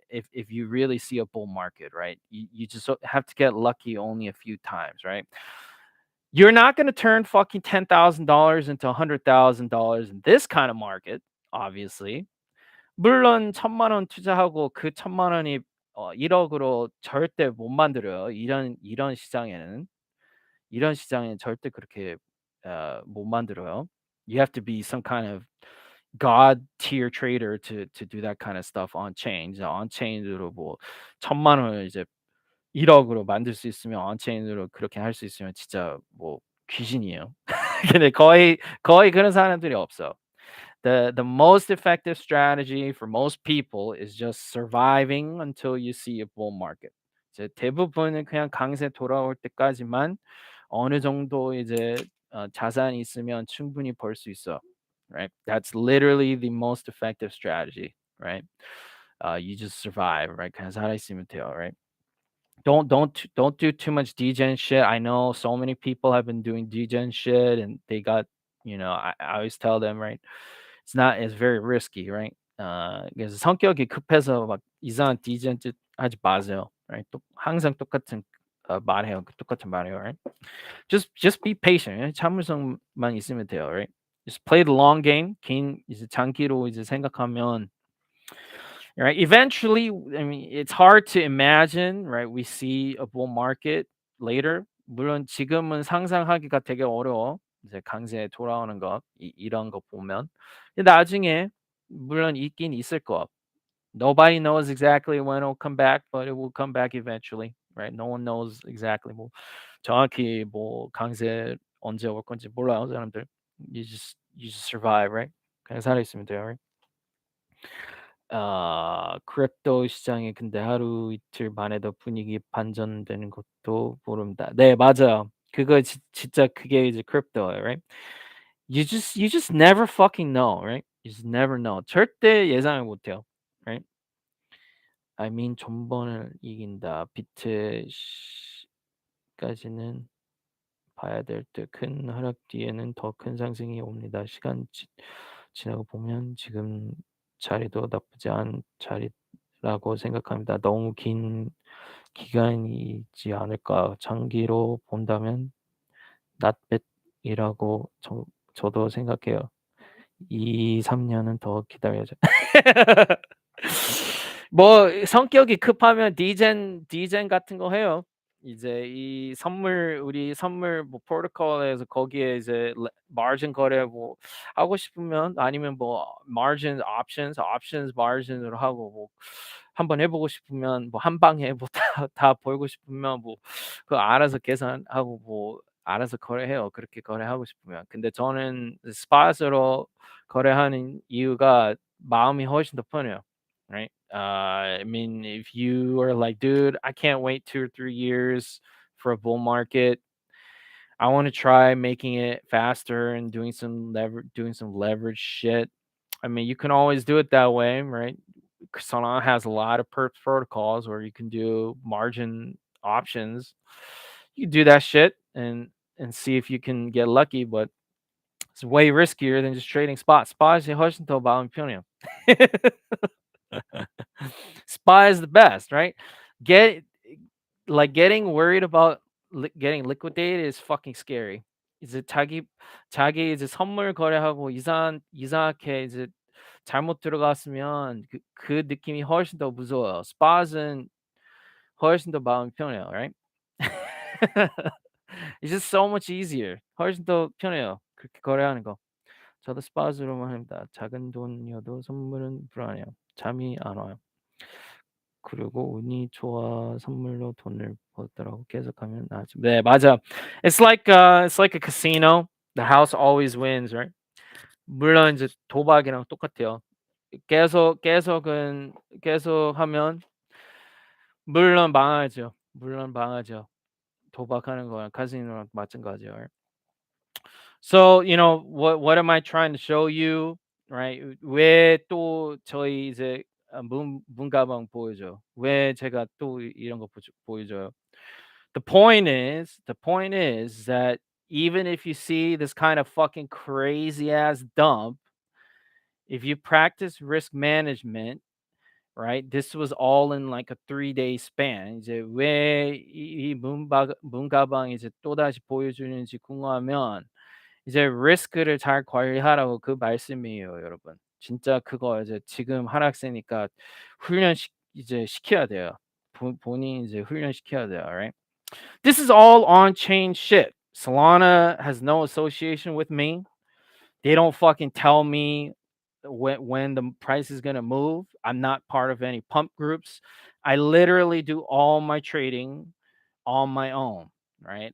if you really see a bull market, right? You just have to get lucky only a few times, right? You're not going to turn fucking $10,000 into $100,000 in this kind of market, obviously. 물론 1,000만 원 투자하고 그 1,000만 원이 1억으로 절대 못 만들어요. 이런 시장에는. 이런 시장에는 절대 그렇게 못 만들어요. You have to be some kind of god tier trader to do that kind of stuff on chain. 이제 on chain으로 뭐 1,000만 원을 이제 1억으로 만들 수 있으면 on chain으로 그렇게 할 수 있으면 진짜 뭐 귀신이에요. 근데 거의 그런 사람들이 없어. The most effective strategy for most people is just surviving until you see a bull market. 이제 대부분은 그냥 강세 돌아올 때까지만 어느 정도 이제 자산이 있으면 충분히 벌 수 있어. Right? That's literally the most effective strategy, right? You just survive, right? 그냥 살아 있으면 돼요, right? Don't do too much degen shit. I know so many people have been doing degen shit and they got, I always tell them, right? It's very risky, right? 그래서 성격이 급해서 막 이상한 degen 짓 하지 마세요, right? 또 항상 똑같은 말해요. 똑같은 말해요, right? Just be patient. right? 참을성만 있으면 돼요, right? Just play the long game. 긴 이제 장기로 이제 생각하면 right? Eventually, I mean, it's hard to imagine, right? We see a bull market later. 물론 지금은 상상하기가 되게 어려워. 이제 강세 돌아오는 거 이런 거 보면. 근데 나중에 물론 있긴 있을 거. Nobody knows exactly when it'll come back, but it will come back eventually, right? No one knows exactly 뭐 정확히 뭐 강세 언제 올 건지 몰라요, 사람들. You just survive, right? 그냥 살아 있으면 돼요, right? 크립토 시장이 근데 하루 이틀 만에도 분위기 반전되는 것도 모른다. 네, 맞아요. 그거 진짜 그게 이제 크립토예요, right? You just never fucking know, right? You just never know. 절대 예상을 못 해요, right? I mean 존버는 이긴다. 비트 까지는 봐야 될 듯. 큰 하락 뒤에는 더 큰 상승이 옵니다. 시간 지나고 보면 지금 자리도 나쁘지 않은 자리라고 생각합니다. 너무 긴 기간이지 않을까. 장기로 본다면 not bad이라고 저도 생각해요. 2-3 년은 더 기다려야죠. 뭐 성격이 급하면 디젠 같은 거 해요. 이제 이 우리 선물 뭐 프로토콜에서 거기에 이제 마진 거래 뭐 하고 싶으면 아니면 뭐 마진 옵션스 마진으로 하고 뭐 한번 해 보고 싶으면 뭐 한 방에 뭐 다 벌고 싶으면 뭐 그거 알아서 계산하고 뭐 알아서 거래해요, 그렇게 거래하고 싶으면. 근데 저는 스팟으로 거래하는 이유가 마음이 훨씬 더 편해요. Right? I mean, if you are like, dude, I can't wait 2 or 3 years for a bull market. I want to try making it faster and doing some leverage shit. I mean, you can always do it that way, right? Solana has a lot of protocols where you can do margin options. You do that shit and see if you can get lucky, but it's way riskier than just trading spot. Spot이 훨씬 더 마음이 편해요. Spot is the best, right? Get getting worried about getting liquidated is fucking scary. 이제 자기 이제 선물 거래하고 이상하게 이제 잘못 들어갔으면 그 느낌이 훨씬 더 무서워요. Spot은 훨씬 더 마음이 편해요, right? It's just so much easier. 훨씬 더 편해요. 그렇게 거래하는 거. 저도 스팟으로만 합니다. 작은 돈이어도 선물은 불안해요. 잠이 안 와요. 그리고 운이 좋아 선물로 돈을 벌더라고 계속하면 나지. 네, 맞아. It's like a casino. The house always wins, right? 물론 이제 도박이랑 똑같아요. 계속하면 물론 망하죠. 물론 망하죠. 도박하는 거랑 카지노랑 마찬가지예요. Right? So, what am I trying to show you, right? 왜 또 저희 이제 문가방 보여줘? 왜 제가 또 이런 거 보여줘요? The point is that even if you see this kind of fucking crazy ass dump, if you practice risk management, right? This was all in like a 3-day span. 이제 왜 이 문가방 이제 또다시 보여주는지 궁금하면 이제 리스크를 잘 관리하라고 그 말씀이에요, 여러분. 진짜 그거 이제 지금 하락세니까 이제 시켜야 돼요. 본인이 이제 훈련시켜야 돼요. Alright? This is all on-chain shit. Solana has no association with me. They don't fucking tell me when the price is gonna move. I'm not part of any pump groups. I literally do all my trading on my own, right?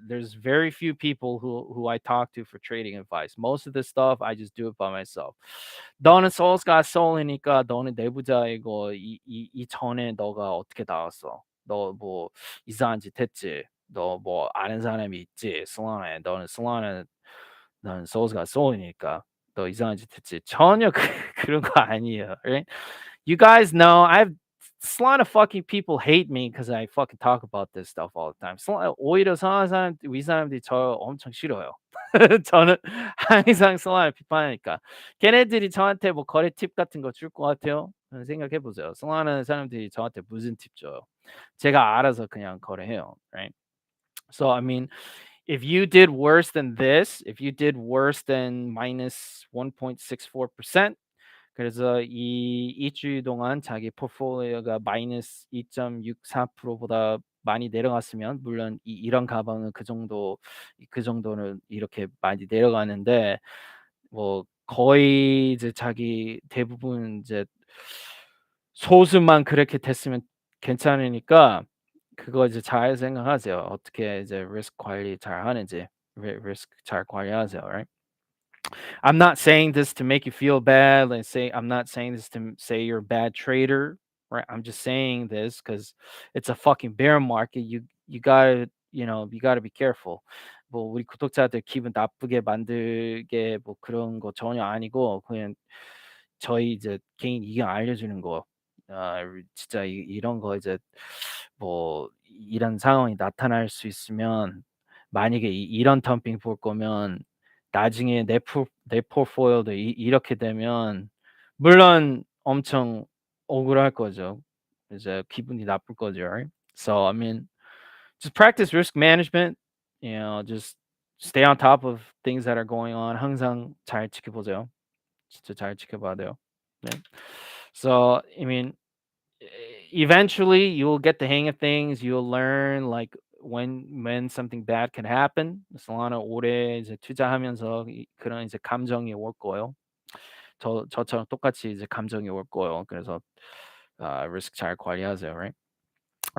There's very few people who I talk to for trading advice. Most of the stuff I just do it by myself. 너는 soulsgotsoul이니까 너는 내부자이고 이 전에 너가 어떻게 나왔어? 너 뭐 이상한 짓 했지? 너 뭐 아는 사람이 있지? 솔라나에 너는 souls가 soul이니까 너 이상한 짓 했지? 전혀 그런 거 아니에요. Right? You guys know a lot of fucking people hate me because I fucking talk about this stuff all the time. 오히려 성한 사람, 위 사람들이 저 엄청 싫어요. 저는 항상 솔라나를 비판하니까. 걔네들이 저한테 뭐 거래 팁 같은 거 줄 것 같아요? 생각해 보세요. 솔라나 사람들이 저한테 무슨 팁 줘요? 제가 알아서 그냥 거래해요. Right? So I mean, if you did worse than this, if you did worse than minus 1.64%, 그래서 이 일주일 동안 자기 포트폴리오가 마이너스 2.64%보다 많이 내려갔으면 물론 이런 가방은 그 정도는 이렇게 많이 내려가는데 뭐 거의 이제 자기 대부분 이제 소수만 그렇게 됐으면 괜찮으니까 그거 이제 잘 생각하세요. 어떻게 이제 리스크 관리 잘하는지. 리스크 잘 관리하세요. Right? I'm not saying this to make you feel bad. I'm not saying this to say you're a bad trader, right? I'm just saying this because it's a fucking bear market. You gotta you gotta be careful. 뭐 우리 구독자들 기분 나쁘게 만들게 뭐 그런 거 전혀 아니고 그냥 저희 이제 개인 의견 알려주는 거. 진짜 이런 거 이제 뭐 이런 상황이 나타날 수 있으면 만약에 이런 덤핑 볼 거면 나중에 내 포트폴리오도 이렇게 되면 물론 엄청 억울할 거죠. 이제 기분이 나쁠 거죠. Right? So I mean, just practice risk management. Just stay on top of things that are going on. 항상 잘 지켜보세요. 진짜 잘 지켜봐야 돼요. 네. So I mean, eventually you'll get the hang of things. You'll learn like when something bad can happen. Solana 오래 이제 투자하면서 그런 이제 감정이 올 거예요. 저처럼 똑같이 이제 감정이 올 거예요. 그래서 risk 잘 관리하세요, right?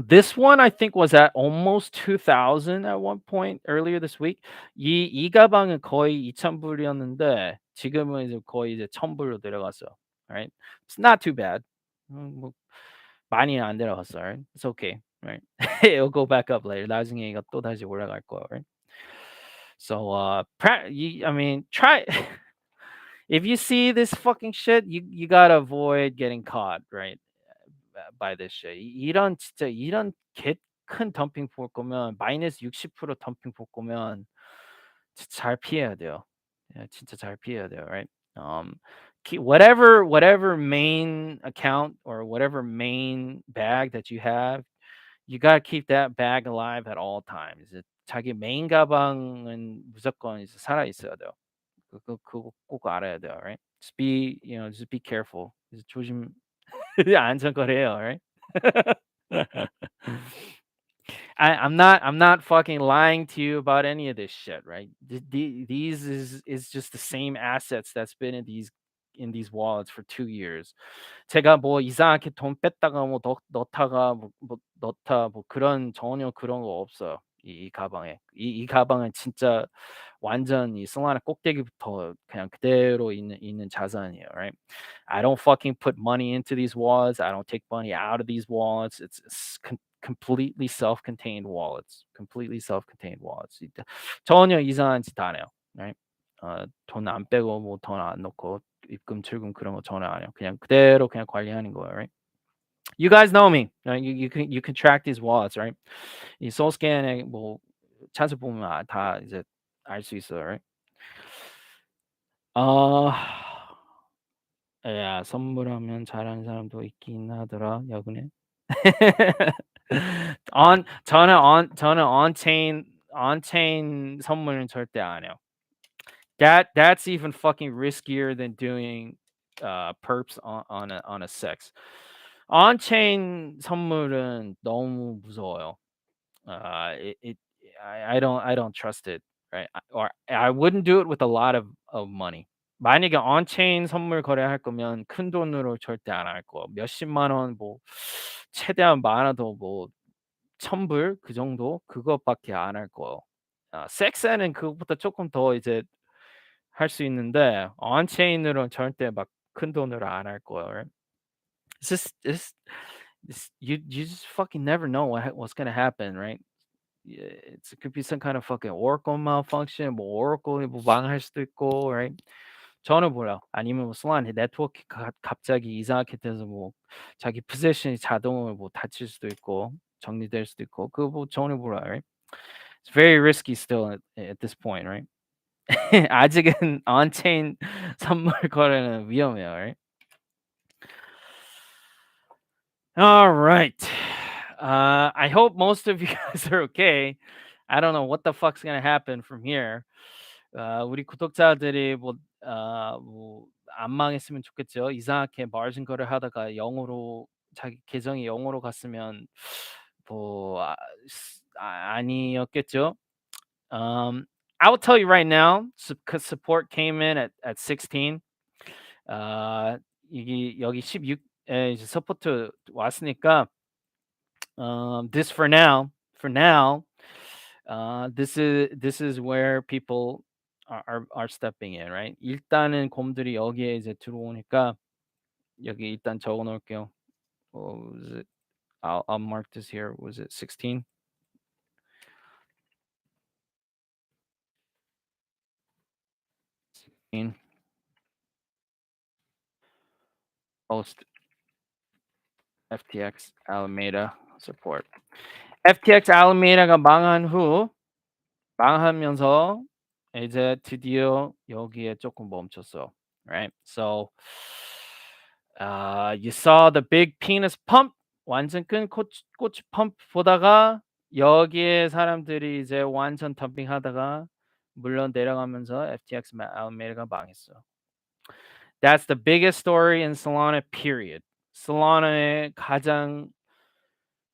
This one I think was at almost 2,000 at one point earlier this week. 이 가방은 거의 2,000불이었는데 지금은 이제 거의 이제 1,000불로 내려갔어요. Right? It's not too bad. 뭐 많이는 안 내려갔어요. Right? It's okay. Right? It'll go back up later. 나중에 이거 또 다시 올라갈 거예요. Right? So I mean, try if you see this fucking shit, you gotta avoid getting caught, right? By this shit. 이런 진짜 이런 개 큰 덤핑 볼 거면 마이너스 60% 덤핑 볼 거면 진짜 잘 피해야 돼요. 예, 진짜 잘 피해야 돼요, right? Whatever main account or whatever main bag that you have, you gotta keep that bag alive at all times. 이제 자기 메인 가방은 무조건 이제 살아 있어야 돼요. 그거 꼭 알아야 돼요, right? Just be careful. 이제 조심 안전거래요, right? I'm not fucking lying to you about any of this shit, right? These is just the same assets that's been in these wallets for 2 years. 제가 뭐 이상하게 돈 뺐다가 뭐 넣다가 뭐 넣다 뭐 그런 전혀 그런 거 없어요. 이 가방에. 이 가방은 진짜 완전 이 솔라나 꼭대기부터 그냥 그대로 있는 자산이에요, right? I don't fucking put money into these wallets. I don't take money out of these wallets. Completely self-contained wallets. Completely self-contained wallets. 전혀 이상한 짓 안 해요. Right? 돈 안 빼고 뭐 돈 안 넣고 입금 출금 그런 거 전혀 안 해요. 그냥 그대로 그냥 관리하는 거예요. Right? You guys know me. Right? You can track these wallets, right? 이 소울스캔에 뭐 찾아보면 다 이제 알 수 있어요. Right? 어 야 선물하면 잘하는 사람도 있긴 하더라 야근에. 저는 on chain 선물은 절대 안 해요. That's even fucking riskier than doing perps on a sex. On chain 선물은 너무 무서워요. It I don't trust it, right? Or I wouldn't do it with a lot of money. 만약에 on-chain 선물 거래할 거면 큰돈으로 절대 안 할 거. 몇십만 원 뭐 최대한 많아도 뭐 1,000불 그 정도 그것밖에 안 할 거예요. 섹스에는 그것보다 쪼끔 더 이제 할 수 있는데 on-chain으로는 절대 막 큰돈으로 안 할 거예요. Right? It's just you just fucking never know what's gonna happen, right? Yeah, it could be some kind of fucking Oracle malfunction. 뭐 Oracle이 뭐 망할 수도 있고, right? 저는 몰라요. 아니면 뭐 솔라나 네트워크 갑자기 이상하게 돼서 뭐 자기 포지션이 자동으로 뭐 닫힐 수도 있고 정리될 수도 있고 그거 뭐 전혀 몰라요. Right? It's very risky still at this point, right? 아직은 on-chain 선물 거래는 위험해요. Right? All right. I hope most of you guys are okay. I don't know what the fuck's gonna happen from here. 우리 구독자들이 안 망했으면 좋겠죠. 이상하게 마진 거래하다가 0으로 자기 계정이 0으로 갔으면 뭐 아니었겠죠. I will tell you right now, because support came in at 16. 이게 여기 16에 이제 서포트 왔으니까 this for now, this is where people are stepping in, right? 일단은 곰들이 여기에 이제 들어오니까 여기 일단 적어 놓을게요. Was it? I'll mark this here. Was it 16? Post. FTX Alameda support. FTX Alameda가 망하면서 이제 드디어 여기에 조금 멈췄어. Right? So you saw the big penis pump. 완전 큰 꼬치 펌프 보다가 여기에 사람들이 이제 완전 덤핑하다가 물론 내려가면서 FTX Alameda가 망했어. That's the biggest story in Solana period. Solana의 가장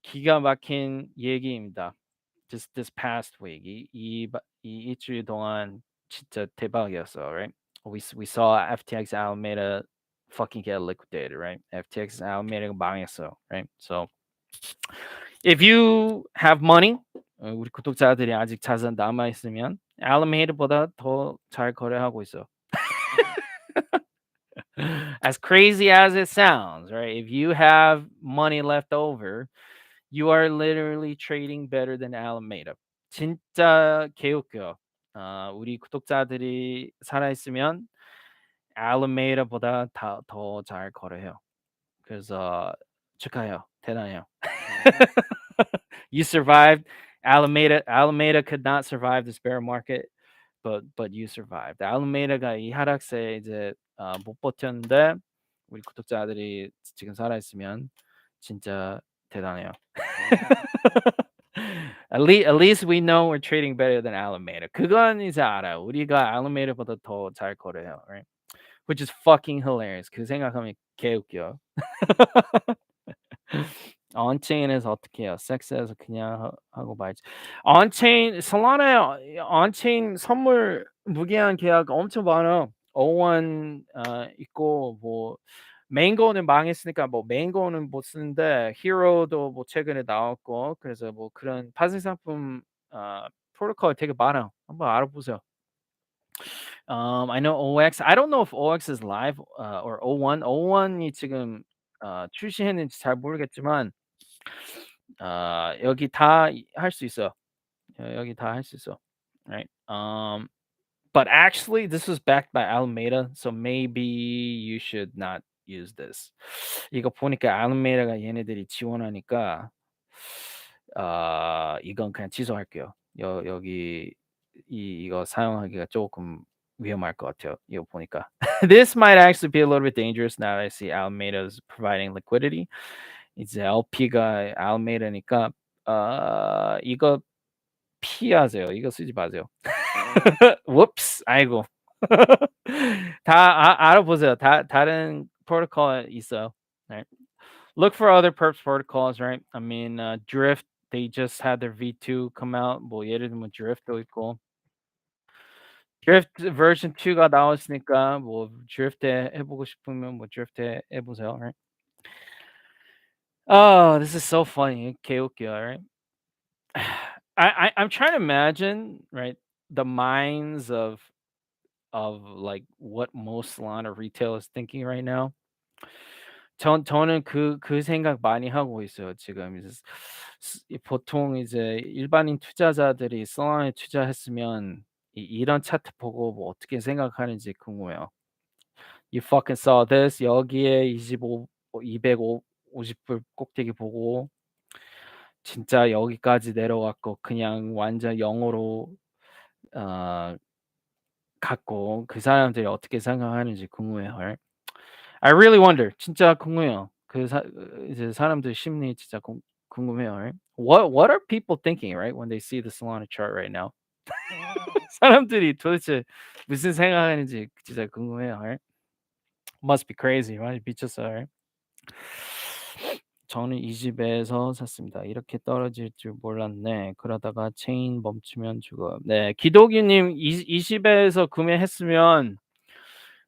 기가 막힌 얘기입니다. Just this past week 이 일주일 동안 진짜 대박이었어, right? We saw FTX Alameda fucking get liquidated, right? FTX Alameda 망했어, right? So if you have money, 우리 구독자들이 아직 자산 남아 있으면 Alameda보다 더 잘 거래하고 있어. As crazy as it sounds, right? If you have money left over, you are literally trading better than Alameda. 진짜 개웃겨. 우리 구독자들이 살아 있으면 Alameda보다 더 잘 거래해요. 그래서 축하해요. 대단해요. You survived. Alameda could not survive this bear market, but you survived. Alameda가 이 하락세에 이제 못 버텼는데 우리 구독자들이 지금 살아 있으면 진짜 대단해요. At least we know we're trading better than Alameda. 그건 이제 알아요. 우리가 Alameda보다 더 잘 거래해요, right? Which is fucking hilarious. 그 생각하면 개웃겨. 온체인에서 어떻게 해요? 섹스에서 그냥 하고 말지. 온체인 솔라나에 온체인 선물 무기한 계약 엄청 많아. O1 있고 뭐 메인고는 망했으니까 뭐 메인고는 못 쓰는데 히로도 뭐 최근에 나왔고 그래서 뭐 그런 파생 상품 프로토콜 되게 많아. 한번 알아보세요. I know OX. I don't know if OX is live or O1. O1이 지금 출시했는지 잘 모르겠지만 여기 다 할 수 있어. 여기 다 할 수 있어. Right? But actually this was backed by Alameda, so maybe you should not use this. 이거 보니까 Alameda가 얘네들이 지원하니까 이건 그냥 취소할게요. 여기 이거 사용하기가 조금 위험할 것 같아요. 이거 보니까. This might actually be a little bit dangerous now that I see Alameda's providing liquidity. 이제 LP가 Alameda니까 이거 피하세요. 이거 쓰지 마세요. Whoops. 아이고. 다 알아보세요. 다른 프로토콜 있어요. Right? Look for other perps protocols, right? I mean, Drift, they just had their V2 come out. 뭐 예를 들면 Drift도 있고. Drift version 2가 나왔으니까 뭐 Drift 해보고 싶으면 뭐 Drift 해보세요, right? Oh, this is so funny. 개웃겨, right? I'm trying to imagine, right, the minds of like what most Solana retail is thinking right now. 저는 그 생각 많이 하고 있어요. 지금 이제 보통 이제 일반인 투자자들이 Solana에 투자했으면 이런 차트 보고 뭐 어떻게 생각하는지 궁금해요. You fucking saw this. 여기에 250불 꼭대기 보고 진짜 여기까지 내려왔고 그냥 완전 0으로 갔고 그 사람들이 어떻게 생각하는지 궁금해요. Right? I really wonder. 진짜 궁금해요. 이제 사람들 심리 진짜 궁금해요. Right? What are people thinking, right, when they see the Solana chart right now? 사람들이 도대체 무슨 생각하는지 진짜 궁금해요. Right? Must be crazy, right? 미쳤어요. Right? 저는 이 집에서 샀습니다. 이렇게 떨어질 줄 몰랐네. 그러다가 체인 멈추면 죽어. 네, 기독이님 이 집에서 구매했으면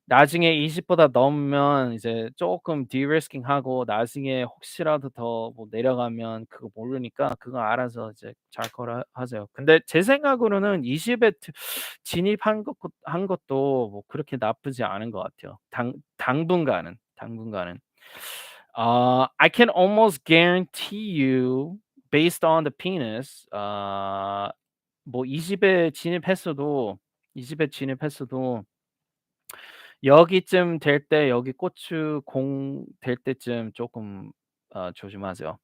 나중에 20보다 넘으면 이제 조금 디리스킹하고 나중에 혹시라도 더 뭐 내려가면 그거 모르니까 그거 알아서 이제 잘 하세요. 근데 제 생각으로는 20에 진입한 것도 뭐 그렇게 나쁘지 않은 것 같아요. 당분간은. I can almost guarantee you based on the penis 뭐 20에 진입했어도 여기쯤 될 때 여기 고추 공 될 때쯤 조금 조심하세요.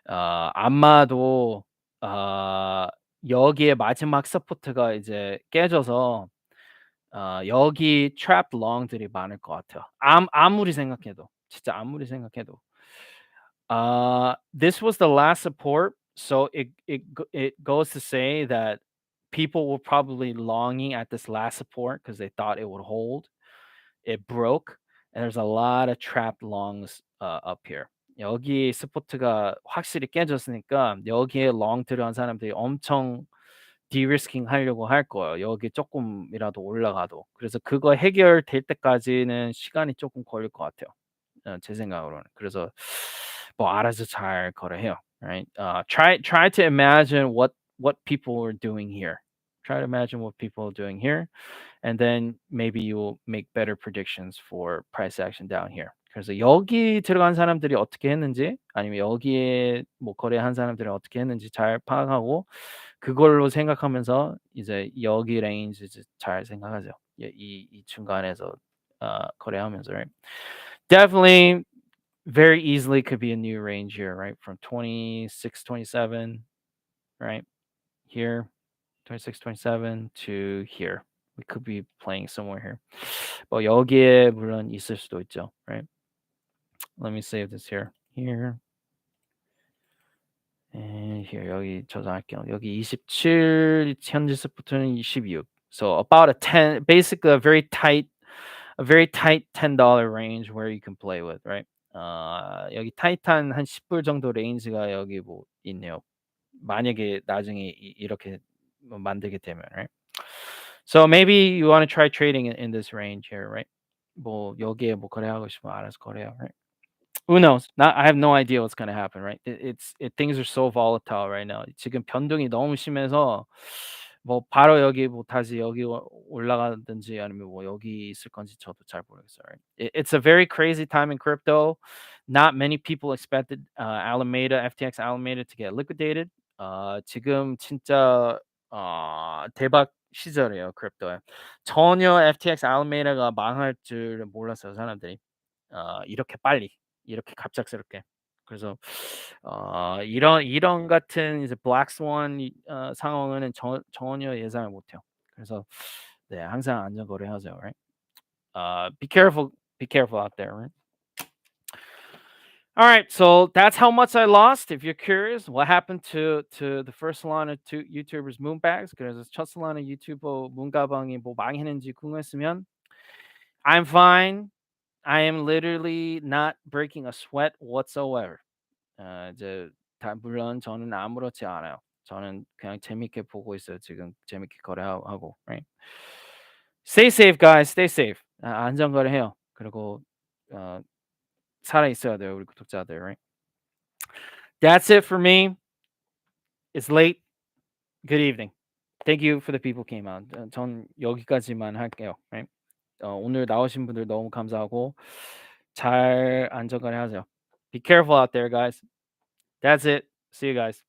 아마도 아 여기에 마지막 서포트가 이제 깨져서 여기 트랩 롱들이 많을 것 같아요. 아무리 생각해도. 진짜 아무리 생각해도. This was the last support, so it goes to say that people were probably longing at this last support because they thought it would hold. It broke, and there's a lot of trapped longs up here. 여기 스포트가 확실히 깨졌으니까 여기에 롱 들어간 사람들이 엄청 디리스킹 하려고 할 거예요, 여기 쪼끔이라도 올라가도. 그래서 그거 해결될 때까지는 시간이 쪼끔 걸릴 것 같아요, 제 생각으로는. 그래서 뭐 알아서 잘 거래해요. Right? Try to imagine what people are doing here. Try to imagine what people are doing here, and then maybe you'll make better predictions for price action down here. 그래서 여기 들어간 사람들이 어떻게 했는지 아니면 여기에 뭐 거래한 사람들이 어떻게 했는지 잘 파악하고 그걸로 생각하면서 이제 여기 레인지 이제 잘 생각하죠. 이 중간에서 거래하면서, right? Definitely very easily could be a new range here, right? From 26, 27, right? Here, 26, 27 to here. We could be playing somewhere here. 뭐 여기에 물론 있을 수도 있죠, right? Let me save this here. Here. And here 여기 저장할게요. 여기 27 현재 스포트는 26. So about a 10, basically a very tight $10 range where you can play with, right? 여기 타이트한 한 10불 정도 레인지가 여기 뭐 있네요. 만약에 나중에 이렇게 뭐 만들게 되면, right? So maybe you want to try trading in this range here, right? 뭐 여기에 뭐 거래하고 싶으면 알아서 거래해요, right? Who knows? Not, I have no idea what's gonna happen, right? Things are so volatile right now. 지금 변동이 너무 심해서 뭐 바로 여기 뭐 다시 여기 올라가든지 아니면 뭐 여기 있을 건지 저도 잘 모르겠어요. Right? It's a very crazy time in crypto. Not many people expected Alameda, FTX Alameda to get liquidated. 지금 진짜 대박 시절이에요, 크립토에. 전혀 FTX Alameda가 망할 줄 몰랐어요, 사람들이. 이렇게 빨리, 이렇게 갑작스럽게. 그래서 이런 같은 이제 블랙 스완 상황은 전혀 예상을 못해요. 그래서 네, 항상 안전 거래하죠, right? Be careful out there, right? All right, so that's how much I lost. If you're curious, what happened to the first Solana two YouTubers moonbags? 그래서 첫 Solana 유튜버 문가방이 뭐 망했는지 궁금했으면 I'm fine. I am literally not breaking a sweat whatsoever. 이제 물론 저는 아무렇지 않아요. 저는 그냥 재밌게 보고 있어요. 지금 재밌게 거래하고, right? Stay safe, guys. Stay safe. 안전 거래해요. 그리고 어, 살아 있어야 돼요, 우리 구독자들, right? That's it for me. It's late. Good evening. Thank you for the people who came out. 전 여기까지만 할게요, right? 오늘 나오신 분들 너무 감사하고 잘 안전 거래하세요. Be careful out there, guys. That's it. See you guys.